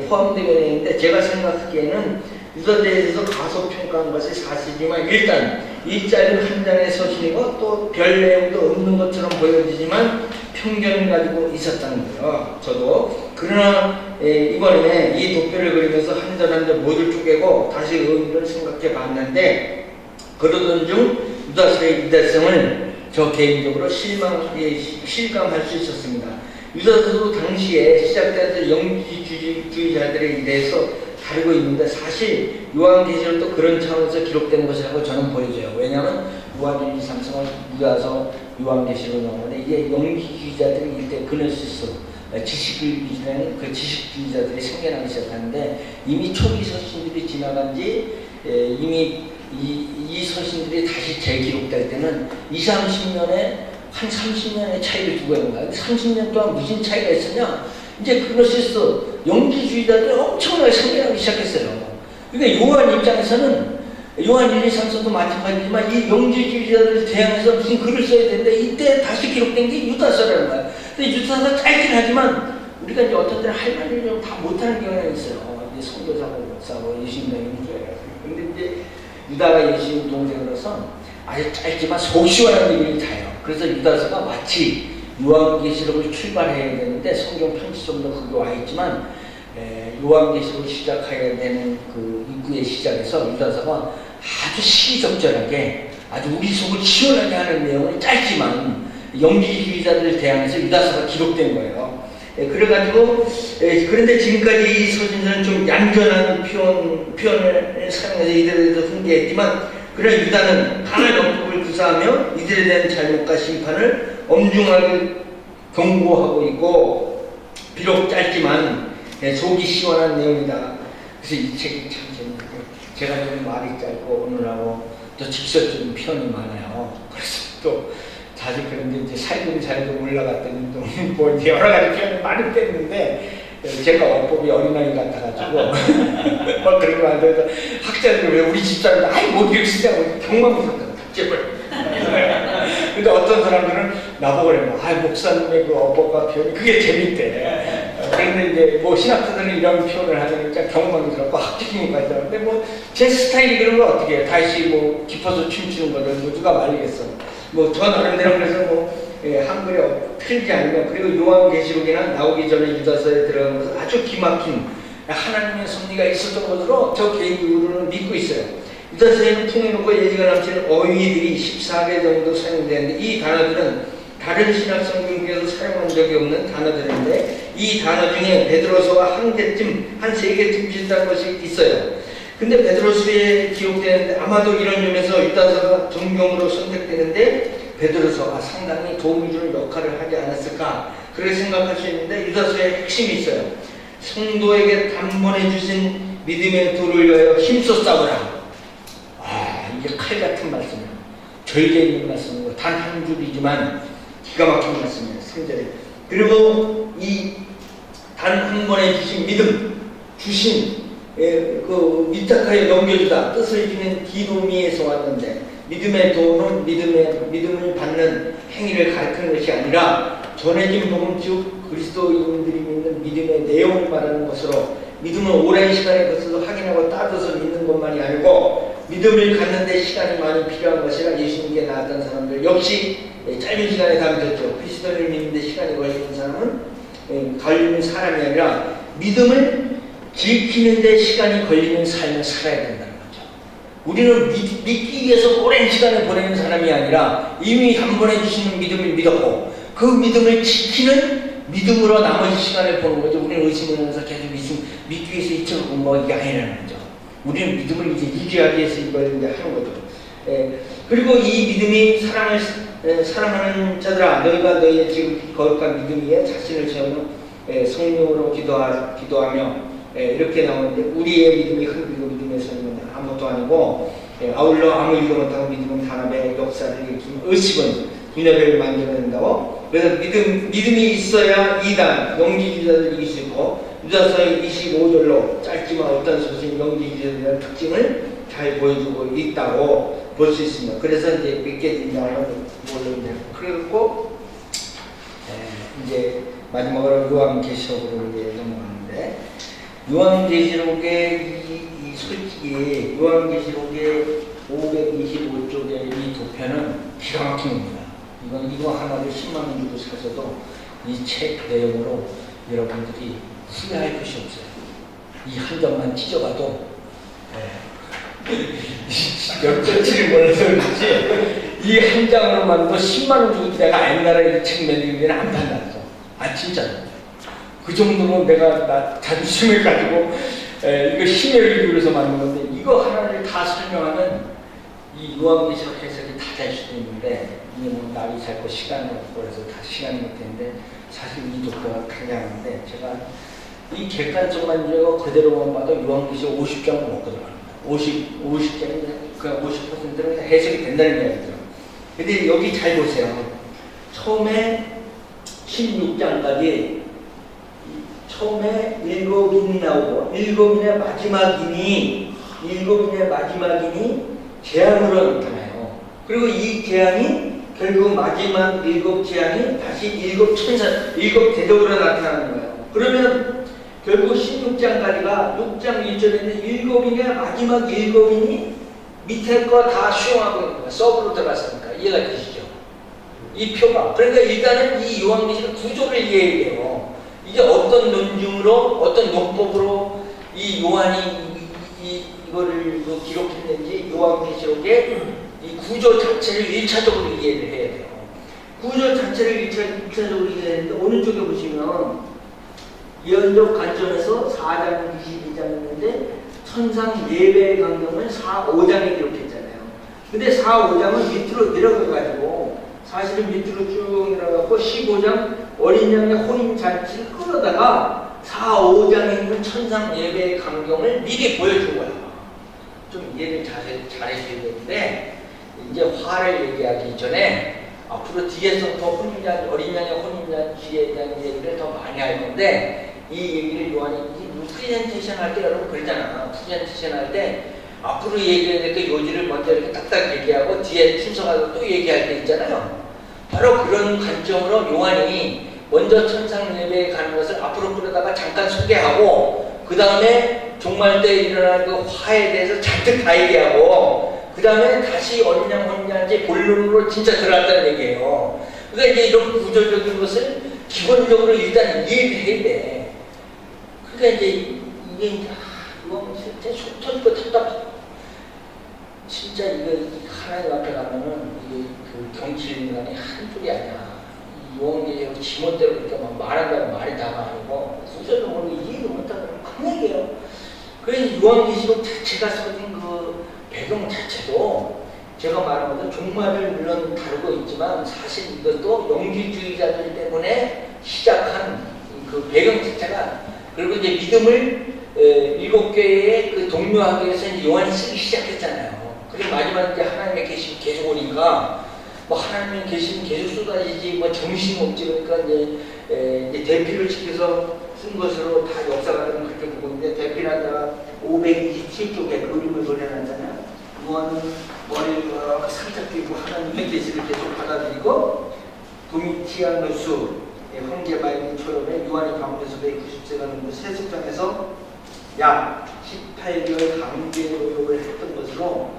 포함되게 되는데 제가 생각하기에는 유다서에 대해서 가소평가한 것이 사실이지만 일단 이 짧은 한 장의 서신이고 또 별 내용도 없는 것처럼 보여지지만 편견을 가지고 있었다는 거예요. 저도. 그러나 이번에 이 도표를 그리면서 한 절 한 절 모두 쪼개고 다시 의미를 생각해 봤는데 그러던 중 유다서의 유대성을 저 개인적으로 실감할 수 있었습니다. 유다서도 당시에 시작된 영지주의자들에 대해서 다루고 있는데 사실 요한계시록도 그런 차원에서 기록된 것이라고 저는 보여져요. 왜냐하면 요한 1, 2, 3서가 유다서 요한계시록을 나오는데 이게 영지주의자들이 이때 그노시스 지식주의자는 그 지식주의자들이 생겨나기 시작하는데 이미 초기 서신들이 지나간 지 이미 이 서신들이 다시 재기록될 때는 20, 30년에 한 30년의 차이를 두고 있는 거야. 30년 동안 무슨 차이가 있으냐? 이제 그노시스 영지주의자들이 엄청나게 생겨나기 시작했어요. 그러니까 요한 입장에서는 요한 1, 2, 3서도 마찬가지지만 이 영지주의자들 대항해서 무슨 글을 써야 되는데 이때 다시 기록된 게 유다서라는 거야. 근데 유다서 짧긴 하지만 우리가 이제 어떤 때는 할 말을 좀 다 못하는 경향이 있어요. 이제 선교사고 목사고 예수님의 형제라서. 근데 이제 유다가 예수님 동생으로서 아주 짧지만 속 시원한 얘기를 다요. 그래서 유다서가 마치 요한계시록을 출발해야 되는데 성경 편지점도 거기 와 있지만 요한계시록을 시작해야 되는 그 입구의 시작에서 유다서가 아주 시적절하게 아주 우리 속을 시원하게 하는 내용을 짧지만 영지주의자들을 대항해서 유다서가 기록된 거예요. 그래가지고 그런데 지금까지 이 서신서는 좀 얌전한 표현을 사용해서 이들에 대해서 훈계했지만 그러나 유다는 강한 영법을 구사하며 이들에 대한 잘못과 심판을 엄중하게 경고하고 있고 비록 짧지만 속이 시원한 내용이다. 그래서 이 책이 참 재밌는데 제가 좀 말이 짧고 오늘하고 또 직설적인 표현이 많아요. 그래서 또 자주 그런데 이제 살금살금 올라갔더니 뭐 이제 여러 가지 표현을 많이 뺐는데 제가 어법이 어린아이 같아가지고 막 그런 거 안 돼서 학자들이 왜 우리 집사람들 아이 뭐 이렇게 쓰냐고 경망스럽다 제발. 근데 어떤 사람들은 나보고 그래요. 아 목사님의 그 어법과 표현이 그게 재밌대. 그런데 이제 뭐 신학자들은 이런 표현을 하니까 경망스럽고 학적인 것까지 하는데 뭐 제 스타일이 그런 거 어떻게 해. 다시 뭐 깊어서 춤추는 거를 뭐 누가 말리겠어. 뭐 저 나름대로 그래서 뭐 한글에 틀리지 않으면 그리고 요한계시록이나 나오기 전에 유다서에 들어간 것은 아주 기막힌 하나님의 섭리가 있었던 것으로 저 개인적으로는 믿고 있어요. 유다서에는 통해놓고 예지가 넘치는 어휘들이 14개 정도 사용되는데 이 단어들은 다른 신학 성경에서 사용한 적이 없는 단어들인데 이 단어 중에 베드로서와 한 개쯤, 한 세 개쯤 비슷한 것이 있어요. 근데 베드로서에 기록되는데 아마도 이런 점에서 유다서가 정경으로 선택되는데 베드로서가 상당히 도움이 주는 역할을 하지 않았을까 그렇게 생각할 수 있는데 유다서에 핵심이 있어요. 성도에게 단번에 주신 믿음의 돌을 위하여 힘써 싸우라. 이게 칼 같은 말씀이에요. 절개 있는 말씀이고 단 한 줄이지만 기가 막힌 말씀이에요. 3절에. 그리고 이 단 한 번에 주신 믿음, 주신 그 위탁하여 넘겨주다 뜻을 지닌 기도미에서 왔는데 믿음의 도는 믿음을 받는 행위를 가르치는 것이 아니라 전해진 복음 즉 그리스도인들이 믿는 믿음의 내용을 말하는 것으로 믿음은 오랜 시간에 거쳐서 확인하고 따져서 믿는 것만이 아니고 믿음을 갖는데 시간이 많이 필요한 것이라 예수님께 나왔던 사람들 역시 짧은 시간에 다 믿었죠. 그리스도를 믿는데 시간이 걸리는 사람은 걸리는 사람이 아니라 믿음을 지키는데 시간이 걸리는 삶을 살아야 된다는 거죠. 우리는 믿기 위해서 오랜 시간을 보내는 사람이 아니라 이미 한 번 해주시는 믿음을 믿었고 그 믿음을 지키는 믿음으로 나머지 시간을 보는 거죠. 우리는 의심을 하면서 계속 믿기 위해서 이쪽을 공부하기 아니라는 거죠. 우리는 믿음을 이제 유지하기 위해서 이걸 이제 하는 거죠. 그리고 이 믿음이 사랑하는 자들아 너희가 너희의 지금 거룩한 믿음 위에 자신을 채우는 성령으로 기도하며 이렇게 나오는데 우리의 믿음이 흔들리고 믿음의 소리는 아무것도 아니고 아울러 아무 일도 못하고 믿음은 단합의 역사를 일으키는 의식은 분열을 만들어낸다고. 그래서 믿음이 있어야 이단 영지주의자를 이길 수 있고 유다서의 25절로 짧지만 어떤 소식 영지주의자의 특징을 잘 보여주고 있다고 볼 수 있습니다. 그래서 이제 몇 개 든다면 모르는데 그리고 이제 마지막으로 요한계시록으로 이제 넘어가는데 요한계시록의 솔직히 요한계시록의 525쪽의 이 도편은 기가 막힌 겁니다. 이거 하나를 10만 원 주고 사셔도 이 책 내용으로 여러분들이 후회할 것이 없어요. 이 한 점만 찢어가도 열정치를 몰라서 그렇지 이 한 장으로만도 10만 원 주고 내가 옛날에 이 책 매기면 안 판다죠. 진짜 그 정도로 내가 자존심을 가지고 이거 힘을 기울여서 만든 건데 이거 하나를 다 설명하면 이 요한계시록 해석이 다 될 수도 있는데 이게 뭐 날이 짧고 시간이 없고 그래서 다 시간이 못 되는데 사실 이 독서가 강의하는데 제가 이 객관적만 이거 그대로만 봐도 요한계시록 50장은 못 들어갑니다. 50장은 그냥 50%는 해석이 된다는 이야기죠. 근데 여기 잘 보세요. 처음에 16장까지 처음에 7인이 나오고 7인의 마지막인이 재앙으로 나타나요. 그리고 이 재앙이 결국 마지막 7 재앙이 다시 7 천사, 7 대적으로 나타나는 거예요. 그러면 결국 16장까지가 6장 1절에 있는 7인의 마지막 7인이 밑에 거 다 수용하고 있는 거야. 서브로 들어갔으니까. 이해가 되시죠? 이 표가. 그러니까 일단은 이 요한계시록 구조를 이해해야 돼요. 이게 어떤 논증으로, 어떤 논법으로 이 요한이 이거를 기록했는지 요한계시록의 이 구조 자체를 1차적으로 이해를 해야 돼요. 구조 자체를 1차적으로 이해하는데 오른쪽에 보시면 예언적 관점에서 4장 22장인데 천상 예배 강경은 4, 5장에 기록했잖아요. 근데 4, 5장은 밑으로 내려가가지고 사실은 밑으로 쭉 내려가고 15장 어린 양의 혼인잔치를 끌어다가 4, 5장에 있는 천상 예배의 강경을 미리 보여준 거야. 좀 이해를 잘해줘야 되는데 이제 화를 얘기하기 전에 앞으로 뒤에서부터 어린 양의 혼인잔치에 대한 얘기를 더 많이 할 건데 이 얘기를 요한이 프레젠테이션 할 때 여러분 그러잖아. 프레젠테이션 할 때 앞으로 얘기해야 될 게 요지를 먼저 이렇게 딱딱 얘기하고 뒤에 순서가 또 얘기할 때 있잖아요. 바로 그런 관점으로 요한이 먼저 천상 예배에 가는 것을 앞으로 끌어다가 잠깐 소개하고 그 다음에 종말 때 일어날 그 화에 대해서 잔뜩 다 얘기하고 그 다음에 다시 어린 양 혼인잔치 본론으로 진짜 들어갔다는 얘기예요. 그러니까 이제 이런 구조적인 것을 기본적으로 일단 이해를 해야 돼. 그러니까 이제 이게 이거 진짜 속 터지고 답답하고 진짜 이거 하나님 앞에 가면은 이게 그 경칠인간이 한둘이 아니야. 요한계시록 지멋대로 그렇게 막 말한다고 말이 다가 아니고 구절도 모르고 이해도 못하고 큰 얘기예요. 그래서 요한계시록 자체가 써진 그 배경 자체도 제가 말한 것도 종말을 물론 다루고 있지만 사실 이것도 영지주의자들 때문에 시작한 그 배경 자체가 그리고 이제 믿음을 7개의 그 동료하기 위해서 이제 요한이 쓰기 시작했잖아요. 그리고 마지막에 이제 하나님의 계시가 계속 오니까 뭐 하나님의 계시는 계속 쏟아지지 뭐 정신이 없지 그러니까 이제 대피를 시켜서 쓴 것으로 다 역사가는 그렇게 보고 있는데 대피하다가 527쪽에 그림을 그려놨잖아요. 요한은 머리를 살짝 들고 하나님의 계시를 계속 받아들이고 도미티아누스 황제 마이린 초염에 요한이 가운데서 190세가 넘는 세습장에서 약 18개월 강제 노역을 했던 것으로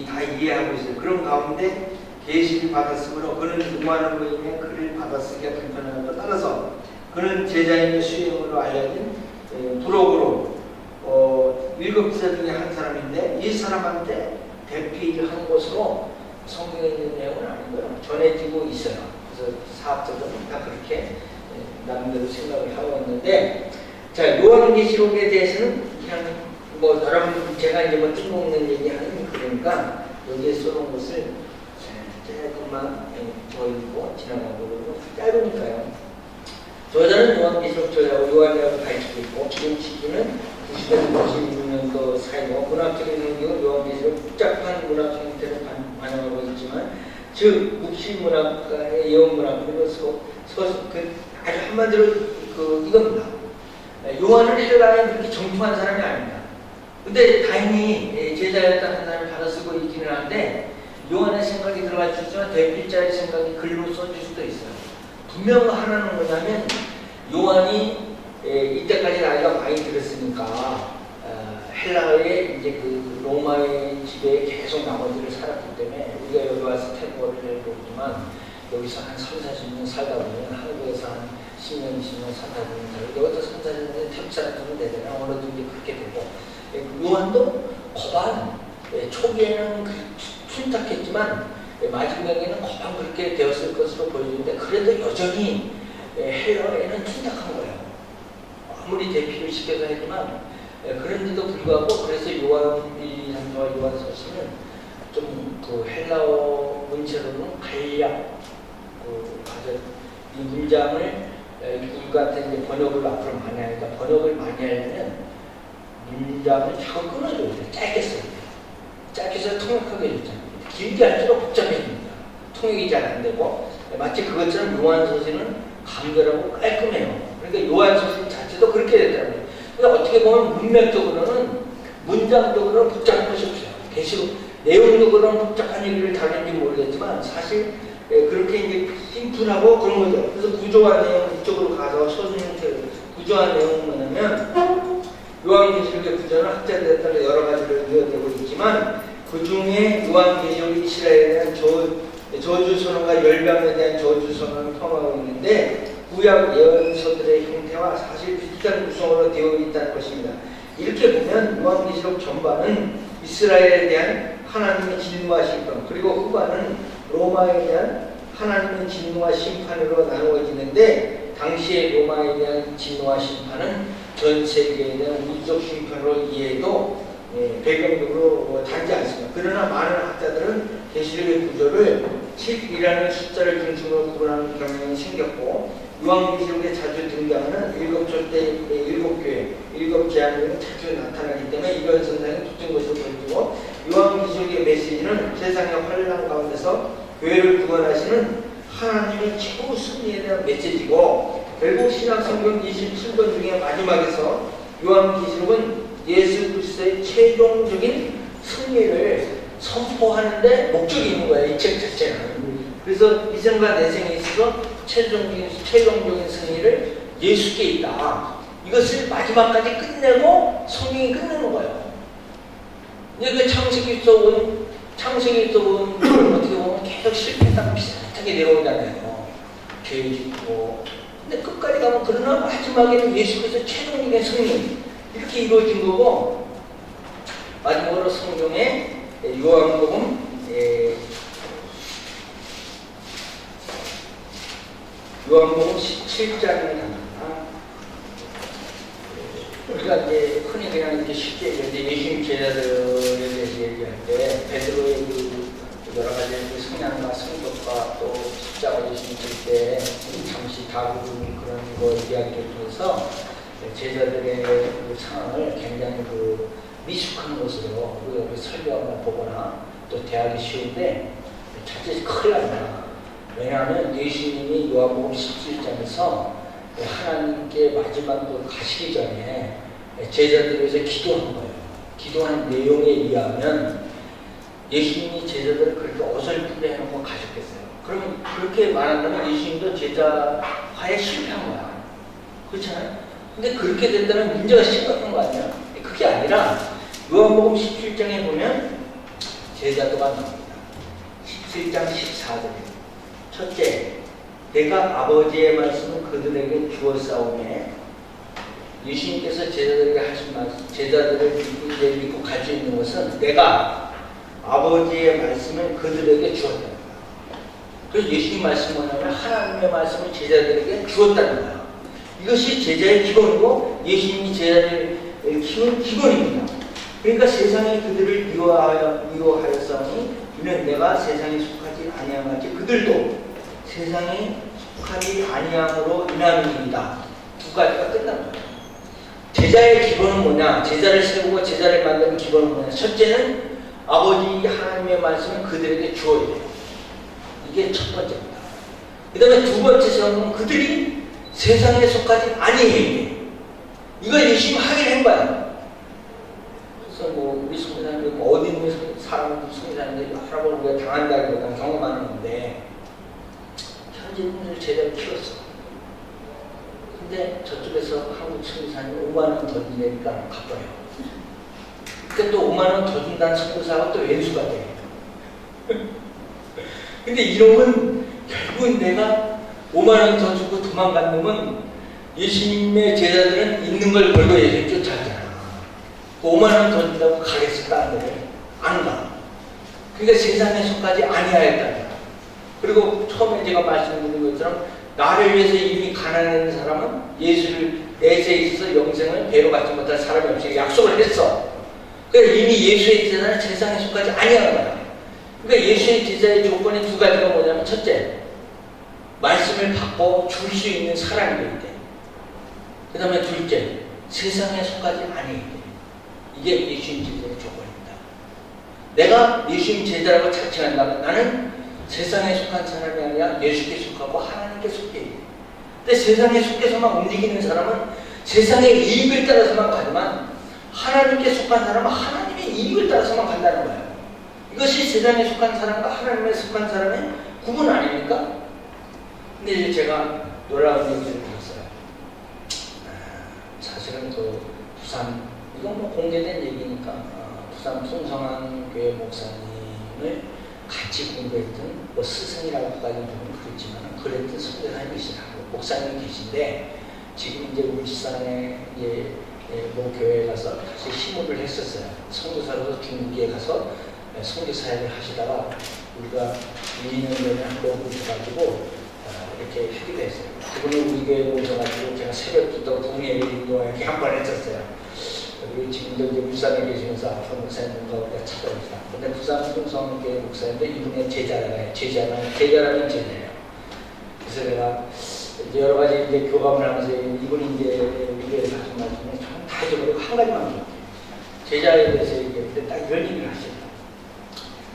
다 이해하고 있어요. 그런 가운데 계시를 받았으므로 그는 음하는 거임에 그를 받아쓰기가 불편함을 따라서 그는 제자인의 수행으로 알려진 부록으로 7 부자 중에 한 사람인데 이 사람한테 대피를 한 것으로 성경에 있는 내용은 아니고요. 전해지고 있어요. 그래서 사업자들은 다 그렇게 나름대로 생각을 하고 있는데 자 요한계시록에 대해서는 그냥 뭐 여러분 제가 이제 뭐 뜬금없는 얘기하는 그러니까 여기에 써놓은 것을 조금만 더 읽고 지나가고 짧으니까요. 저자는 요한계시록 저자고 요한이라고 가르치고 있고 기존 시기는 90에서 96년도 사이고 문학적인 성경은 요한계시록 복잡한 문학 형태를 반영하고 있지만 즉 묵시문학과의 예언문학 그리고 아주 한마디로 이겁니다. 요한은 헬라에 그렇게 정통한 사람이 아닙니다. 근데 다행히 제자였다는 사람이 받아쓰고 있기는 한데 요한의 생각이 들어갈 수 있지만 대필자의 생각이 글로 써줄 수도 있어요. 분명 하나는 뭐냐면 요한이 이때까지 나이가 많이 들었으니까 헬라의 이제 그 로마의 지배에 계속 나머지를 살았기 때문에 우리가 여기 와서 태국어를 배우지만 여기서 한 3, 40년 살다 보면 한국에서 한 10년, 20년 살다 보면 여기서 3, 40년 태국 사람들은 되잖아요. 언어도 이제 그렇게 되고 요한도 거반 초기에는 둔탁했지만 마지막에는 거반 그렇게 되었을 것으로 보여지는데 그래도 여전히 헬라에는 둔탁한 거예요. 아무리 대피를 시켜서 했지만 그런데도 불구하고 그래서 요한 1, 2, 3과 요한서신은 좀 그 헬라어 문체로는 간략 아주 이 문장을 우리한테 이제 번역을 앞으로 많이 하니까 번역을 많이 하려면 문장을 자꾸 끊어줘야 돼. 짧게 써야 돼. 짧게 써야 통역하게 해주잖아요. 길게 할수록 복잡해집니다. 통역이 잘 안 되고 마치 그것처럼 요한서신은 간결하고 깔끔해요. 그러니까 요한서신 자체도 그렇게 됐다는 그러니까 어떻게 보면 문맥적으로는 문장적으로는 복잡한 것이 없어요. 계시록 내용적으로는 복잡한 얘기를 다루는지 모르겠지만 사실 그렇게 이제 심플하고 그런 거죠. 그래서 구조화 내용 이쪽으로 가서 서술형 구조화 내용은 뭐냐면 요한계시록의 구조는 학자들에 따라 여러 가지로 이어되고 있지만 그 중에 요한계시록이 이스라엘에 대한 저주 선언과 열방에 대한 저주 선언을 포함하고 있는데 구약 예언서들의 형태와 사실 비슷한 구성으로 되어 있다는 것입니다. 이렇게 보면 요한계시록 전반은 이스라엘에 대한 하나님의 진노와 심판, 그리고 후반은 로마에 대한 하나님의 진노와 심판으로 나누어지는데, 당시의 로마에 대한 진노와 심판은 전 세계에 대한 우주적 심판으로 이해해도 배경적으로 다르지 않습니다. 그러나 많은 학자들은 계시록의 구조를 7이라는 숫자를 중심으로 구분하는 경향이 생겼고, 요한계시록에 자주 등장하는 7절대의 7교회, 7재앙이 자주 나타나기 때문에 이런 선상이 붙은 것으로 보여지고, 요한계시록의 메시지는 세상의 환란 가운데서 교회를 구원하시는 하나님의 최고 승리에 대한 메시지고, 결국 신약성경 27권 중에 마지막에서 요한계시록은 예수 그리스도의 최종적인 승리를 선포하는데 목적이 있는 거예요, 이 책 자체는. 그래서 이생과 내생에 있어서 최종적인 승리를 예수께 있다. 이것을 마지막까지 끝내고 성경이 끝내는 거예요. 이제 그 창세기에서 온 어떻게 보면 계속 실패했다가 비슷하게 내려오잖아요. 죄 짓고. 근데 끝까지 가면 그러나 마지막에는 예수께서 최종적인 승리 이렇게 이루어진 거고, 마지막으로 성경에 요한복음 17장에 나옵니다. 우리가 이제 흔히 그냥 이렇게 쉽게 예수님 제자들에 대해서 얘기할 때 베드로의 여러 가지 성향과 성격과 또 십자가 예수님 질 때 잠시 다루는 그런 거 이야기를 통해서 제자들의 그 상황을 굉장히 미숙한 것으로 우리가 설교하거나 보거나 또 대하기 쉬운데 자칫 큰일 납니다. 왜냐하면 예수님이 요한복음 17장에서 하나님께 마지막으로 가시기 전에 제자들을 위해서 기도한 거예요. 기도한 내용에 의하면 예수님이 제자들을 그렇게 어설프게 해놓고 가셨겠어요. 그러면 그렇게 말한다면 예수님도 제자화에 실패한 거야. 그렇잖아요? 근데 그렇게 된다면 문제가 심각한 거 아니야? 그게 아니라 요한복음 17장에 보면 제자도가 나옵니다. 17장 14절에 첫째, 내가 아버지의 말씀을 그들에게 주었사오매. 예수님께서 제자들에게 하신 말씀, 제자들을 믿고 갈 수 있는 것은 내가 아버지의 말씀을 그들에게 주었다. 그래서 예수님 말씀은 뭐냐면 하나님의 말씀을 제자들에게 주었다는 거야. 이것이 제자의 기본이고 예수님이 제자들을 키운 기본입니다. 그러니까 세상에 그들을 미워하였사오니 이는 내가 세상에 속하지 아니함같이 그들도 세상에 속하지 아니함으로 인함이니이다. 두 가지가 끝난 거예요. 제자의 기본은 뭐냐? 제자를 세우고 제자를 만드는 기본은 뭐냐? 첫째는 아버지 하나님의 말씀을 그들에게 주어야 돼요. 이게 첫 번째입니다. 그 다음에 두 번째 세우는 그들이 세상에 속하지 아니해요. 이걸 열심히 하게 된 거야. 그래서 우리 성교사님들 어디 있는 사람 성교사님들이 할아버지 우리가 당한다기보다는 경험하는 건데, 현지인들 제대로 키웠어. 근데 저쪽에서 한국 성교사님이 5만원 더 주니까 갚아요. 그때 또 5만원 더 준다는 성교사가 또 왼수가 돼. 근데 이놈은 결국은 내가 5만원 더 주고 도망간 놈은 예수님의 제자들은 있는 걸 걸고 예수님 쫓아가잖아. 5만원 더 준다고 가겠어, 다른 데를. 안 가. 그러니까 세상에 속하지 아니하였다. 그리고 처음에 제가 말씀드린 것처럼 나를 위해서 이미 가난한 사람은 예수를 내세에 있어서 영생을 배로 받지 못할 사람이 없이 약속을 했어. 그러니까 이미 예수의 제자는 세상에 속하지 아니하는 거야. 그러니까 예수의 제자의 조건이 두 가지가 뭐냐면, 첫째, 말씀을 받고 줄 수 있는 사람이 돼야 돼. 그 다음에 둘째, 세상에 속하지 아니해야 돼. 이게 예수님 제자의 조건입니다. 내가 예수님 제자라고 자칭한다면 나는 세상에 속한 사람이 아니라 예수께 속하고 하나님께 속해 있대. 근데 세상에 속해서만 움직이는 사람은 세상의 이익을 따라서만 가지만, 하나님께 속한 사람은 하나님의 이익을 따라서만 간다는 거예요. 이것이 세상에 속한 사람과 하나님에 속한 사람의 구분 아닙니까? 근데 이제 제가 놀라운 얘기를 들었어요. 사실은 부산, 이건 공개된 얘기니까, 부산 풍성한 교회 목사님을 같이 공부했던 뭐 스승이라고까지는 그렇지만 그랬던 선교사님이시라고 목사님이 계신데 지금 이제 울산에 모 교회에 가서 다시 시무를 했었어요. 선교사로서 중국에 가서 선교사역을 하시다가 우리가 2년 전에 한번 오셔가지고 이렇게 하기도 했어요. 그분은 우리 교회에 오셔가지고 제가 새벽부터 부흥회 인도 이렇게 한 번 했었어요. 그리고 지금도 이제 울산에 계시면서 앞으로 목사님과 우리가 찾아옵니다. 근데 부산 풍성교회 목사님도 이분의 제자라요. 제자라면 제자예요. 그래서 내가 이제 여러 가지 이제 교감을 하면서 이분이 이제 우리에게 하신 말씀에 저는 다 잊어버리고 한 가지만 기억해요. 제자에 대해서 얘기했는데 딱 이런 얘기를 하시죠.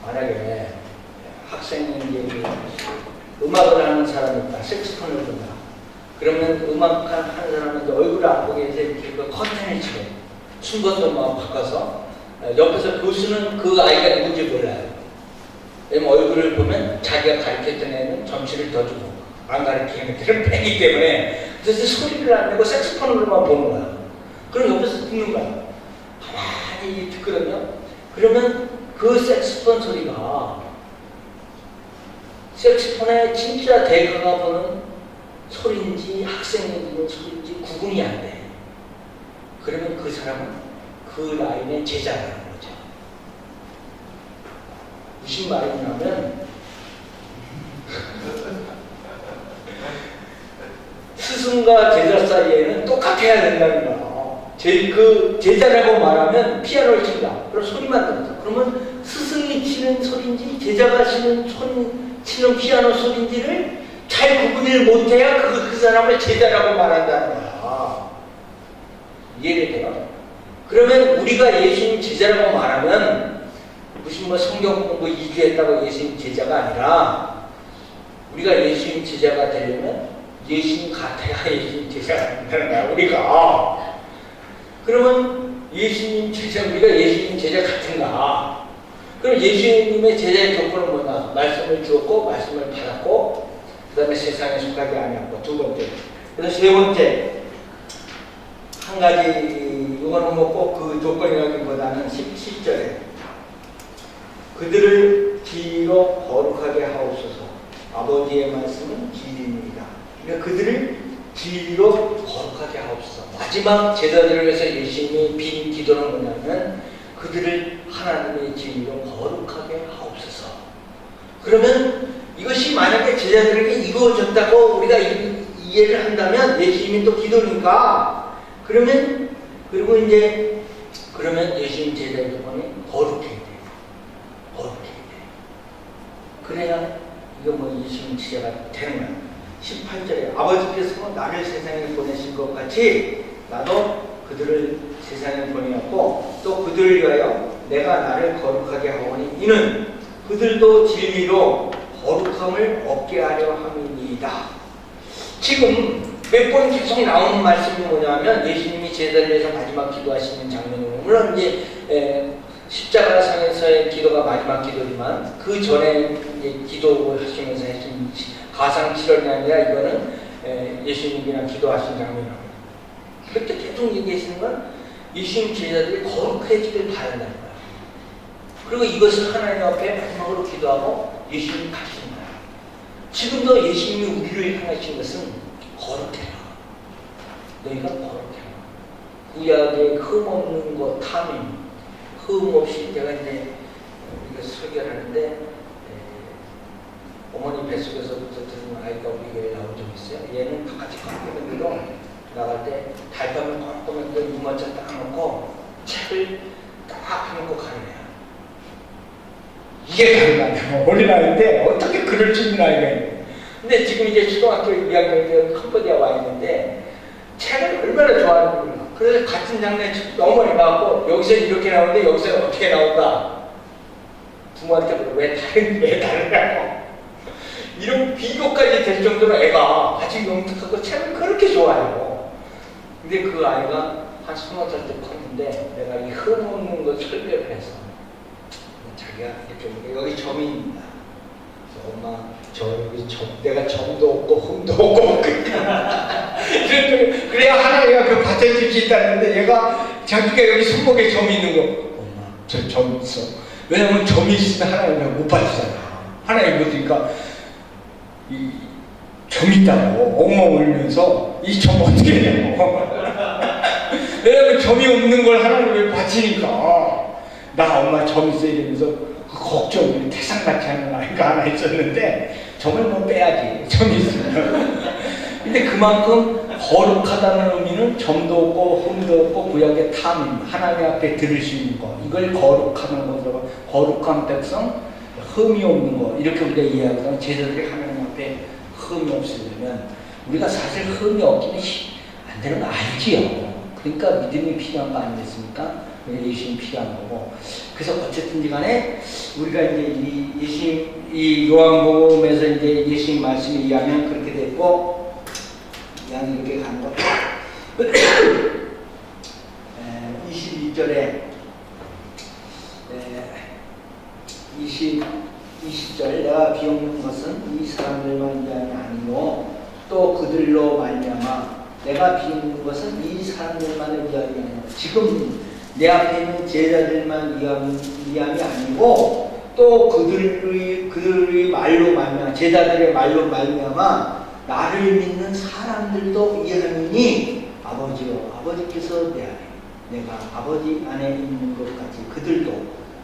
만약에 학생이 이제 음악을 하는 사람이 있다, 색소폰을 분다. 그러면 음악 하는 사람은 이제 얼굴을 안 보게 해서 이렇게 커튼을 치고 순간도 막 바꿔서 옆에서 교수는 그 아이가 누군지 몰라요. 왜냐면 얼굴을 보면 자기가 가르쳤던 애는 점수를 더 주고 안 가르치는 애들은 빼기 때문에 그래서 소리를 안 내고 색소폰으로만 보는 거야. 그럼 옆에서 듣는 거야. 가만히 듣거든요. 그러면 그 색소폰 소리가 색소폰의 진짜 대가가 보는 소리인지 학생이 듣는 소리인지 구분이 안 돼. 그러면 그 사람은 그 라인의 제자라는 거죠. 무슨 말이냐면 스승과 제자 사이에는 똑같아야 된다는 거야. 그 제자라고 말하면 피아노를 친다. 그럼 소리만 듣는다. 그러면 스승이 치는 소리인지 제자가 치는 피아노 소리인지를 잘 구분을 못해야 그 사람을 제자라고 말한다는 거야. 이해돼요? 그러면 우리가 예수님 제자라고 말하면 무슨 뭐 성경 공부 2주 했다고 예수님 제자가 아니라 우리가 예수님 제자가 되려면 예수님 같아야 예수님 제자가 된다는 거야. 우리가. 그러면 예수님 제자, 우리가 예수님 제자 같은가? 그럼 예수님의 제자의 조건은 뭐냐? 말씀을 주었고 말씀을 받았고 그 다음에 세상에 속하지 아니었고 두 번째. 그래서 세 번째 한 가지 이거는 뭐 꼭 그 조건이라기보다는 17절에 그들을 진리로 거룩하게 하옵소서. 아버지의 말씀은 진리입니다. 그러니까 그들을 진리로 거룩하게 하옵소서. 마지막 제자들을 위해서 예수님이 빈 기도는 뭐냐면 그들을 하나님의 진리로 거룩하게 하옵소서. 그러면 이것이 만약에 제자들에게 이루어졌다고 우리가 이해를 한다면 예수님이 또 기도니까 그러면 그리고 이제 그러면 예수님 제자의 조건이 거룩해야 돼요. 거룩해야 돼요. 그래야 이거 뭐 예수님 제자가 되는 거야. 18절에 아버지께서 나를 세상에 보내신 것 같이 나도 그들을 세상에 보내었고 또 그들을 위하여 내가 나를 거룩하게 하오니 이는 그들도 진리로 거룩함을 얻게 하려 함이니이다. 지금 몇 번 계속 나오는 말씀이 뭐냐면 예수님이 제자를 위해서 마지막 기도하시는 장면이고 물론 이제 십자가상에서의 기도가 마지막 기도지만 그 전에 기도하시면서 하신 가상칠언이 아니라 이거는 예수님이랑 기도하신 장면이라고. 그때 계속 얘기하시는 건 예수님 제자들이 거룩해지길 바란다는 거야. 그리고 이것을 하나님 앞에 마지막으로 기도하고 예수님이 가시는 거야. 지금도 예수님이 우리를 향하신 것은 거룩해라. 너희가 거룩해라. 구약의 흠없는 것, 탐임, 흠 없이 내가 이제 우리가 설교를 하는데 어머니 뱃속에서부터 들은 아이가 우리 교회에 나온 적이 있어요. 얘는 바깥에 컴퓨터로 나갈 때 달밤을 꼼꼼하게 유모차 딱 놓고 책을 딱 해놓고 가는 애야. 이게 다른 거 아니야. 어린아이인데 어떻게 글을 쓰는 아이가 있냐. 근데 지금 이제 초등학교 2학년에 캄보디아 와 있는데 책을 얼마나 좋아하는지 몰라. 그래서 같은 장면에 너무 많이 나왔고 여기서 이렇게 나오는데 여기서 어떻게 나온다. 부모한테 물어 왜 다르냐고. 이런 비교까지 될 정도로 애가 아직 영특하고 책을 그렇게 좋아해요. 근데 그 아이가 한 20살 때 컸는데 내가 이 흠없는 거 설명을 해서 자기가 이렇게 여기 점이 있다. 엄마 저 여기 내가 점도 없고 흠도 없고 그래야 하나님가 그 받쳐줄 수 있다는데 얘가 자기가 여기 손목에 점이 있는 거 엄마 저 점 있어. 왜냐면 점이 있으면 하나님을 못 받으잖아. 하나님 못 드니까 이 점 있다고 엉엉 울면서 이 점 어떻게 되냐고. 왜냐면 점이 없는 걸 하나님을 바치니까 나 엄마 점 있어 이러면서 그 걱정이 태산같이 하는 아이가 하나 있었는데 점을 뭐 빼야지 점이 있으면. 근데 그만큼 거룩하다는 의미는 점도 없고 흠도 없고 구약의 탐임 하나님 앞에 들을 수 있는 것 이걸 거룩하다는 것으로 거룩한 백성 흠이 없는 것 이렇게 우리가 이해하거든. 제자들이 하나님 앞에 흠이 없으려면 우리가 사실 흠이 없기는 안 되는 거 알지요. 그러니까 믿음이 필요한 거 아니겠습니까? 예수님이 필요한 거고. 그래서 어쨌든지 간에 우리가 이제 이 요한복음에서 이제 예수님 말씀을 이해하면 그렇게 됐고, 그냥 이렇게 가는 거. 22절에 20절 내가 비옵는 것은 이 사람들만 위함이 아니요 또 그들로 말미암아 내가 비웃는 것은 이 사람들만을 위함이 아니라 지금 내 앞에 있는 제자들만 위함이 아니고 또 그들의 말로 말미암아 제자들의 말로 말미암아 나를 믿는 사람들도 위함이니 아버지요 아버지께서 내 안에 내가 아버지 안에 있는 것 같이 그들도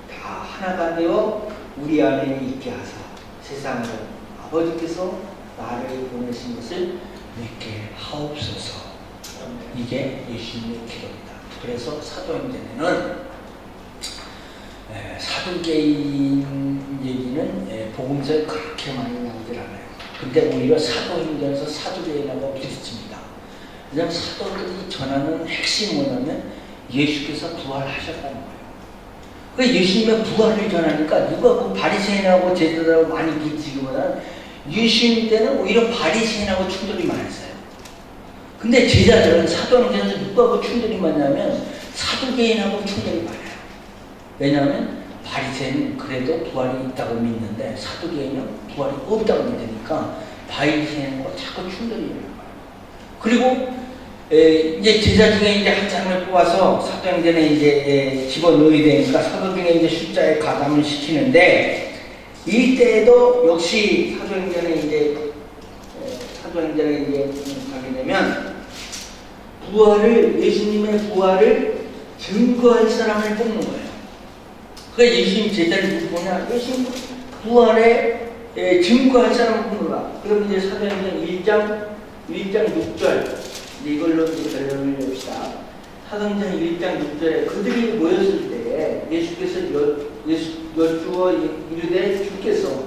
다 하나가 되어 우리 안에 있게 하사 세상으로 아버지께서 나를 보내신 것을 믿게 하옵소서. 이게 예수님의 기도입니다. 그래서 사도행전에는 사도개인 얘기는 복음서에 그렇게 많이 나오질 않아요. 근데 오히려 사도행전에서 사도개인하고 부딪힙니다. 왜냐하면 사도들이 전하는 핵심이 뭐냐면 예수께서 부활하셨다는 거예요. 그 예수님의 부활을 전하니까 누가 그 바리새인하고 제자들하고 많이 부딪히기보다는 예수님 때는 오히려 바리새인하고 충돌이 많았어요. 근데 제자들은 사도행전에서 누가 그 충돌이 많냐면 사두개인하고 충돌이 많아요. 왜냐하면 바리새인은 그래도 부활이 있다고 믿는데 사두개인은 부활이 없다고 믿으니까 바리새인하고 자꾸 충돌이 일어나요. 그리고 이제 제자 중에 이제 한 사람을 뽑아서 사도행전에 이제 집어넣어야 되니까 사도 중에 이제 숫자에 가담을 시키는데 이때도 역시 사도행전에 이제 가게 되면 예수님의 부활을 증거할 사람을 뽑는 거예요. 그러니까 예수님 제자를 누구냐? 예수님 부활에 증거할 사람을 뽑는 거야. 그럼 이제 사도행전 1장 6절 이걸로 이제 결론을 냅시다. 사도행전 1장 6절에 그들이 모였을 때 예수께서 여쭈어 이르되 주께서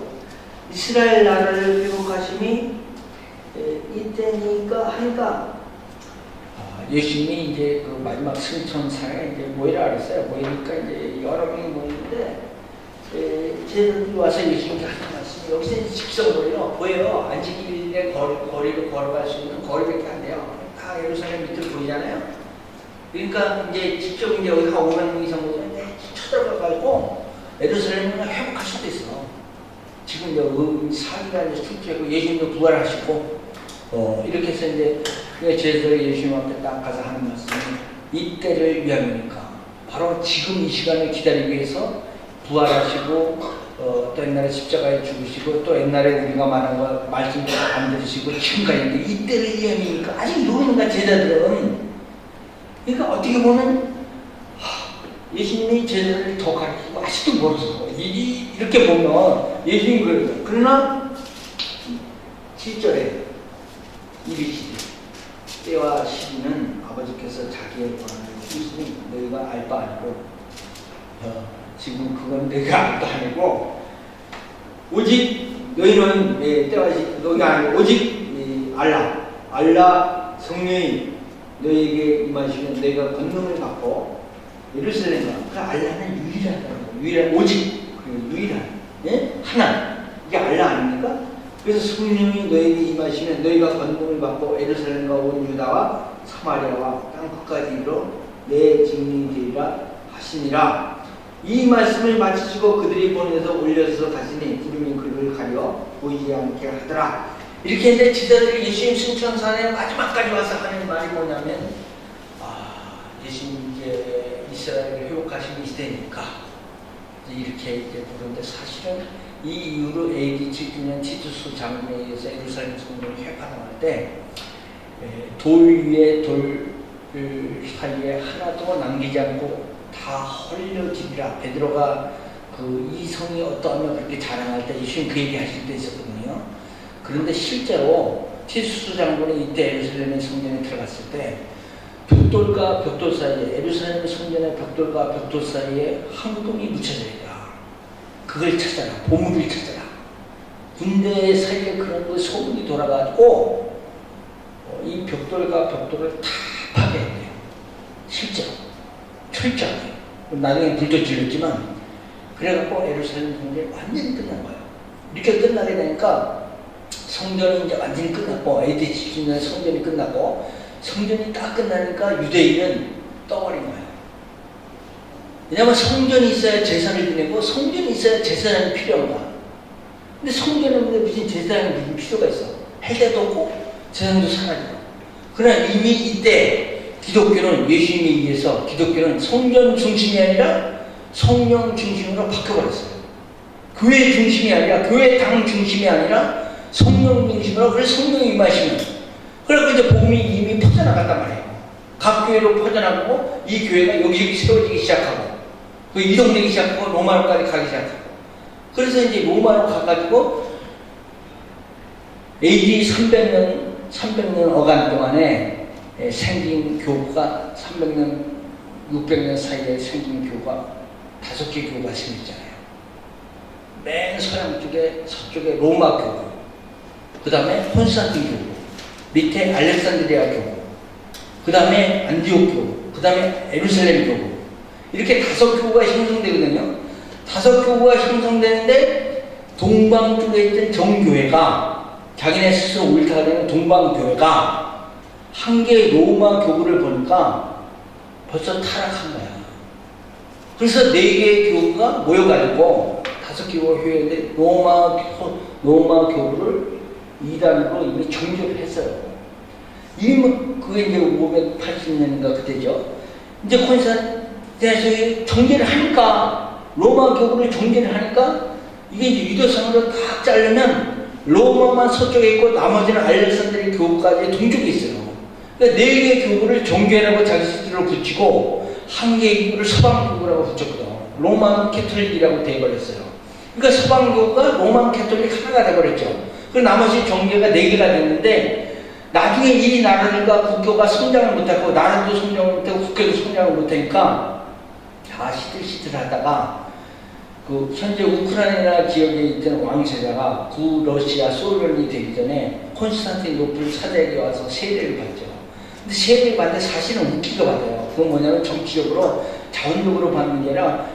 이스라엘 나라를 회복하심이 이때니까 하니까 예수님이 이제 그 마지막 승천사에 이제 모이라 그랬어요. 모이니까 이제 여러 명이 모이는데 제자들이 와서 예수님께 하는 말씀이 여기서 직선거리로 보여요. 안식일에 거리로 걸어갈 수 있는 거리밖에 안 돼요. 다 예루살렘 밑으로 보이잖아요. 그러니까 이제 직접 이제 여기 한 500명 이상 모이는데 쳐들어가가지고 예루살렘을 회복할 수도 있어. 지금 이제 사기가 이제 출제하고 예수님도 부활하시고 이렇게 해서 이제 제자들이 예수님 앞에 딱 가서 하는 말씀이 이때를 위함이니까 바로 지금 이 시간을 기다리기 위해서 부활하시고 또 옛날에 십자가에 죽으시고 또 옛날에 우리가 말한 거 말씀도 안 들으시고 지금까지 이때를 위함이니까 아직 모르는가 제자들은. 그러니까 어떻게 보면 예수님이 제자들을 더 가르치고 아직도 모르죠. 이렇게 보면 예수님이 그래요. 그러나 7절에 이르시되 때와 시기는 아버지께서 자기의 권한을 주시니 너희가 알 바 아니고 지금 그건 내가 알 바 아니고 오직 너희는 때와 시기 너희가 아니고 오직 알라 성령이 너희에게 임하시면 너희가 권능을 받고 예루살렘과 그 알라는 유일한 오직 유일한 하나 이게 알라 아닙니까? 그래서 성령이 너희에게 임하시면 너희가 권능을 받고 예루살렘과 온 유다와 사마리아와 땅 끝까지 이르러 내 증인이 되리라 하시니라. 이 말씀을 마치시고 그들이 보내서 올려서 가시니 구름이 그를 가려 보이지 않게 하더라. 이렇게 했는데 제자들이 예수님 승천사에 마지막까지 와서 하는 말이 뭐냐면 예수님 이제 이스라엘을 회복하신 이 시대니까 이렇게 부르는데 사실은 이 이후로 AD 7주년 티투스 장군에 의해서 예루살렘 성전이 회파당할 때 돌 위에 돌 사이에 하나도 남기지 않고 다 헐려지리라. 베드로가 이 성이 어떠하며 그렇게 자랑할 때 예수님 그 얘기 하실 때 있었거든요. 그런데 실제로 티투스 장군이 이때 예루살렘의 성전에 들어갔을 때 벽돌과 벽돌 사이에 예루살렘 성전의 벽돌과 벽돌 사이에 황금이 묻혀져 있다. 그걸 찾아라. 보물을 찾아라. 군대 사이에 그런 그 소문이 돌아가지고 이 벽돌과 벽돌을 다 파괴했대요. 실제로 철저하게. 나중에 불도 질렀지만 그래갖고 예루살렘 성전이 완전히 끝난 거예요. 이렇게 끝나게 되니까 성전이 이제 완전히 끝났고 AD 70년에 성전이 끝나고 성전이 딱 끝나니까 유대인은 떠버린 거예요. 왜냐하면 성전이 있어야 제사를 지내고 성전이 있어야 제사장이 필요한가. 근데 성전에 무슨 제사장이 무슨 필요가 있어. 할 데도 없고 제사장도 사라지고. 그러나 이미 이때 기독교는 예수님에 의해서 기독교는 성전 중심이 아니라 성령 중심으로 바뀌어버렸어요. 교회 중심이 아니라 교회 당 중심이 아니라 성령 중심으로. 그래서 성령이 임하시면 그래서 이제 복음이 이미 퍼져나갔단 말이에요. 각 교회로 퍼져나가고 이 교회가 여기저기 세워지기 시작하고 이동되기 시작하고 로마로까지 가기 시작하고. 그래서 이제 로마로 가가지고 AD 300년 어간 동안에 생긴 교구가 300년 600년 사이에 생긴 교구가 5개 교구가 생겼잖아요. 맨 서양 쪽에 서쪽에 로마 교구, 그 다음에 콘스탄틴 교구, 밑에 알렉산드리아 교구, 그 다음에 안디옥 교구, 그 다음에 예루살렘 교구. 이렇게 5교구가 형성되거든요. 5교구가 형성되는데 동방 쪽에 있던 정교회가 자기네 스스로 옳다가 되는 동방교회가 한 개의 로마 교구를 보니까 벌써 타락한 거야. 그래서 4개의 교구가 모여가지고 5교구가 회의인데 로마 교구를 이단으로 이미 정교를 했어요. 그게 이제 580년인가 그때죠. 이제 콘스탄티노스에서 정제를 하니까 로마 교구를 정제를 하니까 이게 이제 유대성으로 딱 자르면 로마만 서쪽에 있고 나머지는 알렉산드리아 교구까지 동쪽에 있어요. 그러니까 4개의 교구를 정교회라고 자기 스스로 붙이고 한 개의 교구를 서방 교구라고 붙였거든요. 로만 캐톨릭이라고 되어버렸어요. 그러니까 서방 교구가 로만 캐톨릭 하나가 되어버렸죠. 그리고 나머지 정교회가 4개가 됐는데 나중에 이 나라들과 국교가 성장을 못하고 나라도 성장을 못하고 국교도 성장을 못하니까 다 시들시들하다가 현재 우크라이나 지역에 있던 왕세자가 구러시아 소련이 되기 전에 콘스탄티노플 사대에게 와서 세례를 받죠. 근데 세례를 받는데 사실은 웃기게 받아요. 그건 뭐냐면 정치적으로 자원적으로 받는 게 아니라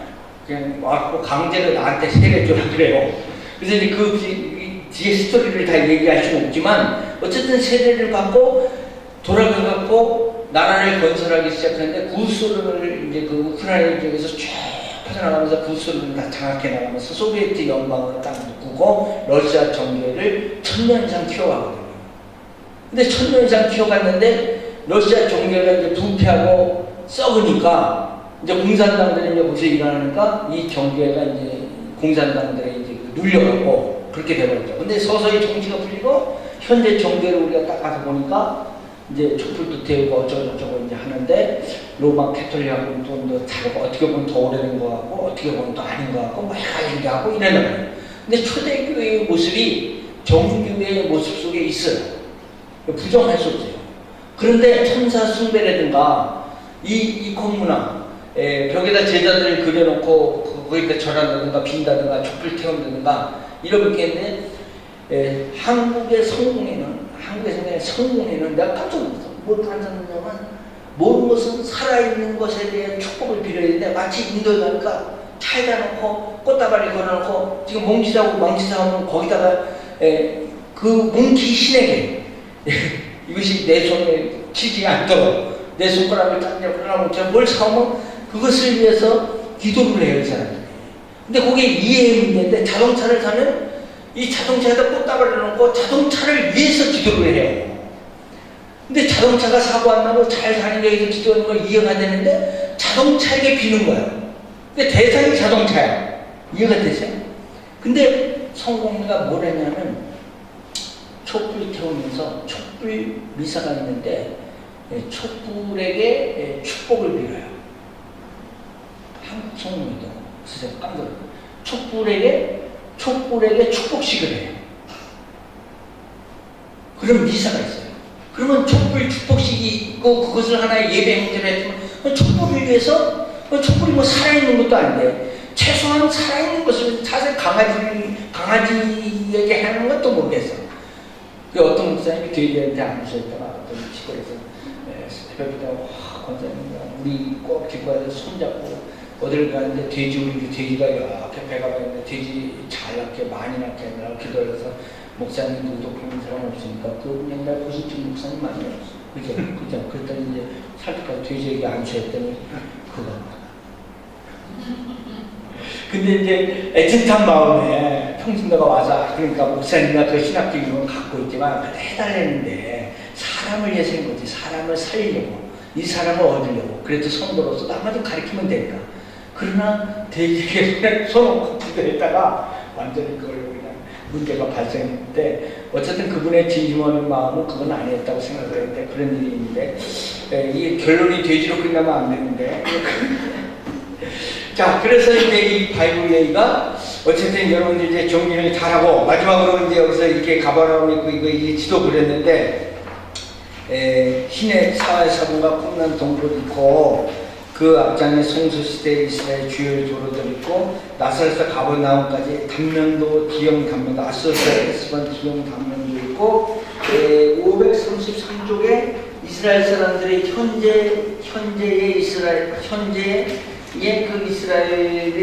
그냥 와서 강제로 나한테 세례 줘라 그래요. 그래서 이제 그 뒤에 스토리를 다 얘기할 수는 없지만 어쨌든 세례를 받고 돌아가갖고 나라를 건설하기 시작하는데 구소련을 이제 그 우크라이나 지역에서 쭉 퍼져나가면서 구소련을 다 장악해 나가면서 소비에트 연방을 딱 묶고 러시아 정교회를 1000년 이상 키워가거든요. 근데 1000년 이상 키워갔는데 러시아 정교회가 이제 부패하고 썩으니까 이제 공산당들이 이제 거기서 일어나니까 이 정교회가 이제 공산당들에 이제 눌려가고 그렇게 되버렸죠. 근데 서서히 정치가 풀리고 현재 정교회를 우리가 딱 가서 보니까 이제 촛불도 태우고 어쩌고저쩌고 이제 하는데 로마 캐톨릭하고는 좀 더 다르고 어떻게 보면 더 오래된 것 같고 어떻게 보면 또 아닌 것 같고 막 얘기하고 이러는 거예요. 근데 초대교회의 모습이 정교회의 모습 속에 있어요. 부정할 수 없어요. 그런데 천사 숭배라든가 이 콩문화 벽에다 제자들을 그려놓고 거기다 절한다든가 빈다든가 촛불 태운다든가 이런 게 있는데 한국의 성공에는 내가 깜짝 놀랐어. 뭘 깜짝 놀냐면 모든 것은 살아있는 것에 대한 축복을 빌어야 되는데 마치 인도에 가니까 차에다 놓고 꽃다발을 걸어놓고 지금 몽키사하고 망치사하면 거기다가 그 몽키 신에게 이것이 내 손에 치지 않도록 내 손가락을 딱 걸어놓고 뭘 사오면 그것을 위해서 기도를 해요, 이 사람들이. 근데 그게 이해의 문제인데 자동차를 사면 이 자동차에다 꽃다발을 놓고 자동차를 위해서 기도를 해요. 근데 자동차가 사고 안 나고 잘 사는 게 기도하는 걸 이해가 되는데 자동차에게 비는 거야. 근데 대상이 자동차야. 이해가 되세요? 근데 성공리가 뭘 했냐면 촛불 태우면서 촛불 미사가 있는데 촛불에게 축복을 빌어요. 한국 성공리도 진짜 깜짝 촛불에게 축복식을 해요. 그런 미사가 있어요. 그러면 촛불 축복식이 있고 그것을 하나의 예배 행태로 했지만 촛불을 위해서 촛불이 뭐 살아있는 것도 아닌데 최소한 살아있는 것을 사실 강아지에게 하는 것도 모르겠어. 그 어떤 목사님이 돼지한테 안수했다가 어떤 시골에서 새벽부터 권사님 우리 꼭 기뻐해서 손잡고 어딜 가는데 돼지가 이렇게 배가 있는데 돼지 잘 낳게 많이 낳게 하느라 기도해서 목사님 누구도 그런 사람 없으니까 그 옛날 고신층 목사님 많이 없어. 그죠? 그랬더니 이제 살때까지 돼지에게 안수했더니 그거. 근데 이제 애틋한 마음에 평신도가 와서 그러니까 목사님과 그 신학적인 건 갖고 있지만 해달라는데 사람을 위해서 한 거지. 사람을 살리려고 이 사람을 얻으려고 그래도 성도로서 나만 좀 가르치면 되니까. 그러나 돼지에게 손을 기도했다가 완전히 그걸로 그냥 문제가 발생했는데 어쨌든 그분의 진심어린 마음은 그건 아니었다고 생각을 했는데 그런 일이 있는데 이게 결론이 돼지로 끝나면 안 되는데 자, 그래서 이제 이 바이블 얘기가 어쨌든 여러분들 이제 정리를 잘하고 마지막으로 이제 여기서 이렇게 가버나움 있고 이게 지도 그렸는데 신의 사활사본과 콩난 동굴 있고 그 앞장에 송수시대 이스라엘 주요 도로들 있고 나사렛에서 가버나움까지 단면도 기형 단면도 아소스에스번 기형 단면도 있고 533쪽에 이스라엘 사람들의 현재의 그 이스라엘의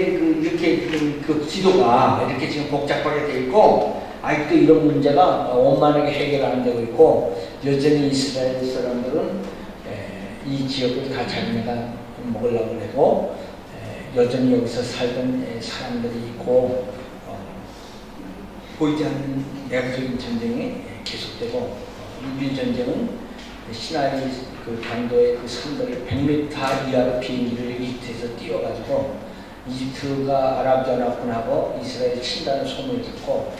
이렇게 그 지도가 이렇게 지금 복잡하게 되어 있고 아직도 이런 문제가 원만하게 해결 안 되고 있고 여전히 이스라엘 사람들은 이 지역을 다 자기네가 먹으려고 해도 여전히 여기서 살던 사람들이 있고 보이지 않는 내부적인 전쟁이 계속되고 육일 전쟁은 시나이 그 반도의 그 산들을 100m 이하로 비행기를 이집트에서 띄워가지고 이집트가 아랍연합군하고 이스라엘 친다는 소문을 듣고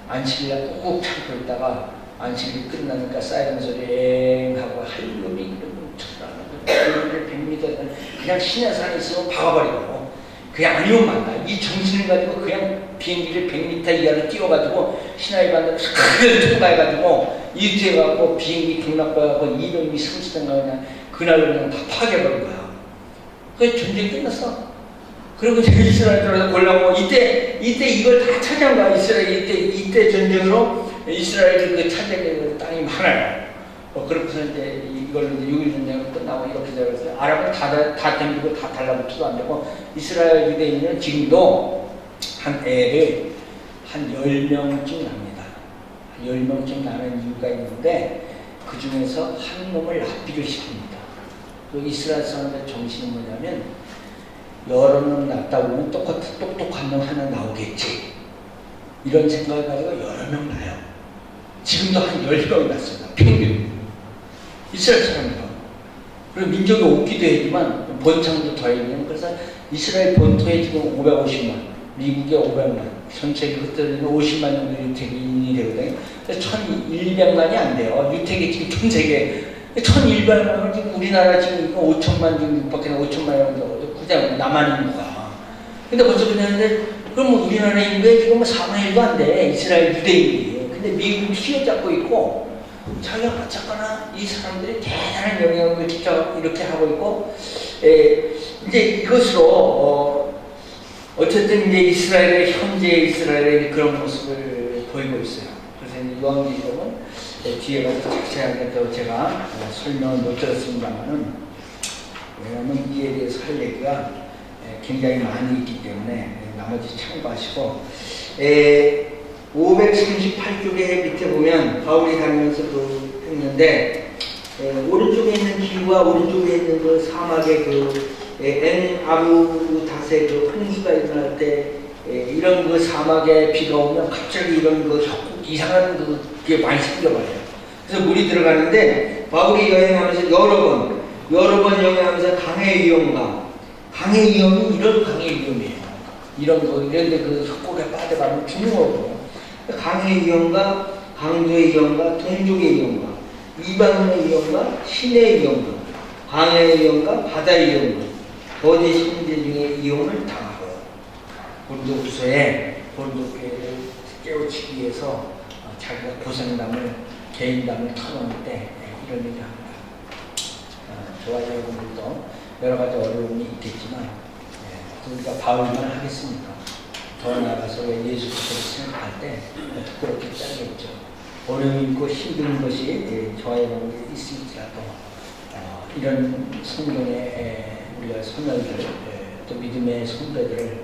안식일날 꾹 참고 있다가 안식일 끝나니까 사이렌 소리 엥 하고 할lum이 비행기를 100m 그냥 시내산에 있으면 박아버리고 그냥 아니면 만나 이 정신을 가지고 그냥 비행기를 100m 이하로 띄워가지고 시나이 반도를 크게 통과해가지고 이집트에 가고 비행기 등락해가고 이놈이 30년 그냥 그날로 그냥 다 파괴해버린 거야. 그래서 전쟁이 끝났어. 그리고 이스라엘 들어서 골라고 이때 이걸 다 차지한 거야. 이때 전쟁으로 이스라엘이 그 차지한 땅이 많아요. 그렇고서 이제 이걸로 6일 전쟁이 끝나고 이렇게 되어서 아랍은 다 덤비고 다 달라붙어도 안 되고 이스라엘 유대인은 지금도 한 애를 한 10명쯤 납니다. 10명쯤 나는 이유가 있는데 그 중에서 한 놈을 납비를 시킵니다. 그 이스라엘 사람들의 정신이 뭐냐면 여러 명 낳다 보면 똑똑한 놈 하나 나오겠지. 이런 생각을 가지고 여러 명 나요. 지금도 한 10명이 났습니다. 평균. 이스라엘 사람이요. 그리고 민족이 없기도 했지만 본창도 더해지면 그래서 이스라엘 본토에 지금 550만, 미국에 500만, 전체 그때는 50만 정도 유택인이 되거든요. 1,200만이 안 돼요. 유택이 지금 전 세계 1,100만은 지금 우리나라 지금 5천만 지금 육박해서 5천만 정도 그냥 남한 인구가. 근데 벌써 그랬는데 그럼 우리나라 인구에 지금 4분의 1도 안 돼. 이스라엘 유대인이. 근데 미국이 휘어잡고 있고 자기가 어쨌거나 이 사람들이 대단한 영향을 진짜 이렇게 하고 있고 이제 이것으로 어쨌든 이제 현재 이스라엘의 그런 모습을 보이고 있어요. 그래서 요한계시록은 뒤에 가서 자세하게 더 제가 설명을 못 들었습니다만은 왜냐하면 이에 대해서 할 얘기가 굉장히 많이 있기 때문에 나머지 참고하시고 538쪽에 밑에 보면 바울이 다니면서 했는데 오른쪽에 있는 기후와 오른쪽에 있는 그 사막의 엔 아부 다세 그 홍수가 일어날 때 이런 그 사막에 비가 오면 갑자기 이런 그 이상한 그게 많이 생겨버려요. 그래서 물이 들어가는데 바울이 여행하면서 여러 번 여행하면서 강의 위험이 이런 강의 위험이에요. 이런 거 이런데 그 협곡에 빠져가면 죽는 거거든요. 강의 위험과 강도의 위험과 동족의 위험과 이방인의 위험과 신의 위험과 광야의 위험과 바다의 위험과 거대 신대 중의 위험을 당하고요. 고린도후서에 고린도교회를 깨우치기 위해서 자기가 고생담을 개인담을 털어놓을 때 이런 얘기를 합니다. 저와 여러분들도 여러 가지 어려움이 있겠지만 우리가 바울만 하겠습니까? 더 나아가서 예수 그리스도를 생각할 때 부끄럽게 짜겠죠. 어려움이 있고 힘든 것이 저와 여러분들이 있을지라도 이런 성경의 우리가 소멸들 또 믿음의 선배들을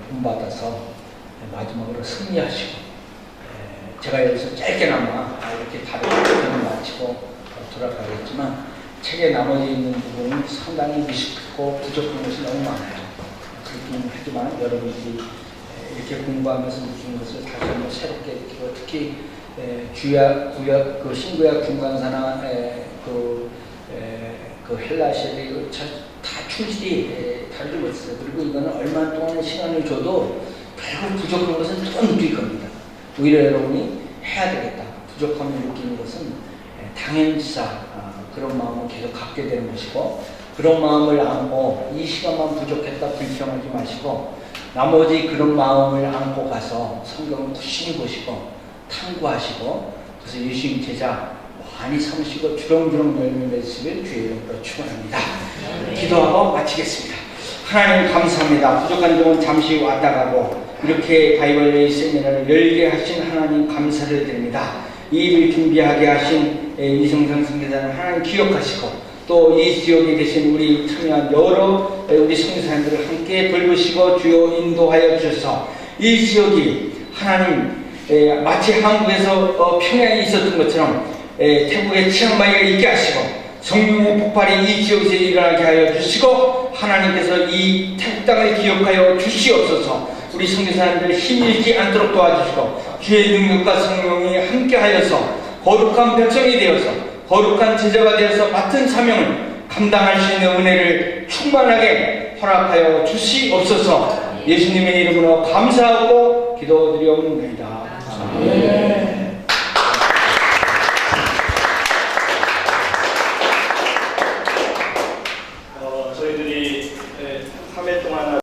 본받아서 마지막으로 승리하시고 제가 여기서 짧게나마 이렇게 다른 부분을 마치고 돌아가겠지만 책에 나머지 있는 부분은 상당히 미숙하고 부족한 것이 너무 많아요. 그렇긴 하지만 여러분들이 이렇게 공부하면서 느끼는 것을 다시 한번 새롭게 느끼고 특히 신구약 중간사나 그 헬라 시대에 다 충실히 다루고 있어요. 그리고 이거는 얼마 동안 시간을 줘도 결국 부족한 것은 또 느낄 겁니다. 오히려 여러분이 해야 되겠다. 부족함을 느끼는 것은 당연지사 그런 마음을 계속 갖게 되는 것이고 그런 마음을 안고 이 시간만 부족했다 불평하지 마시고 나머지 그런 마음을 안고 가서 성경을 꾸준히 보시고 탐구하시고 그래서 예수님 제자 많이 삼으시고 주렁주렁 열매 맺으시길 주의 이름으로 축원합니다. 기도하고 마치겠습니다. 하나님 감사합니다. 부족한 종은 잠시 왔다 가고 이렇게 바이블 세미나를 열게 하신 하나님 감사를 드립니다. 이 일을 준비하게 하신 이성상 선교사는 하나님 기억하시고 또 이 지역에 계신 우리 참여한 여러 우리 선교사님들을 함께 돌보시고 주여 인도하여 주셔서 이 지역이 하나님 마치 한국에서 평양이 있었던 것처럼 태국의 치앙마이가 있게 하시고 성령의 폭발이 이 지역에서 일어나게 하여 주시고 하나님께서 이 태국 땅을 기억하여 주시옵소서. 우리 선교사님들 힘일지 않도록 도와주시고 주의 능력과 성령이 함께하여서 거룩한 백성이 되어서 거룩한 제자가 되어서 맡은 사명을 감당할 수 있는 은혜를 충만하게 허락하여 주시옵소서. 예수님의 이름으로 감사하고 기도드리옵나이다. 아멘.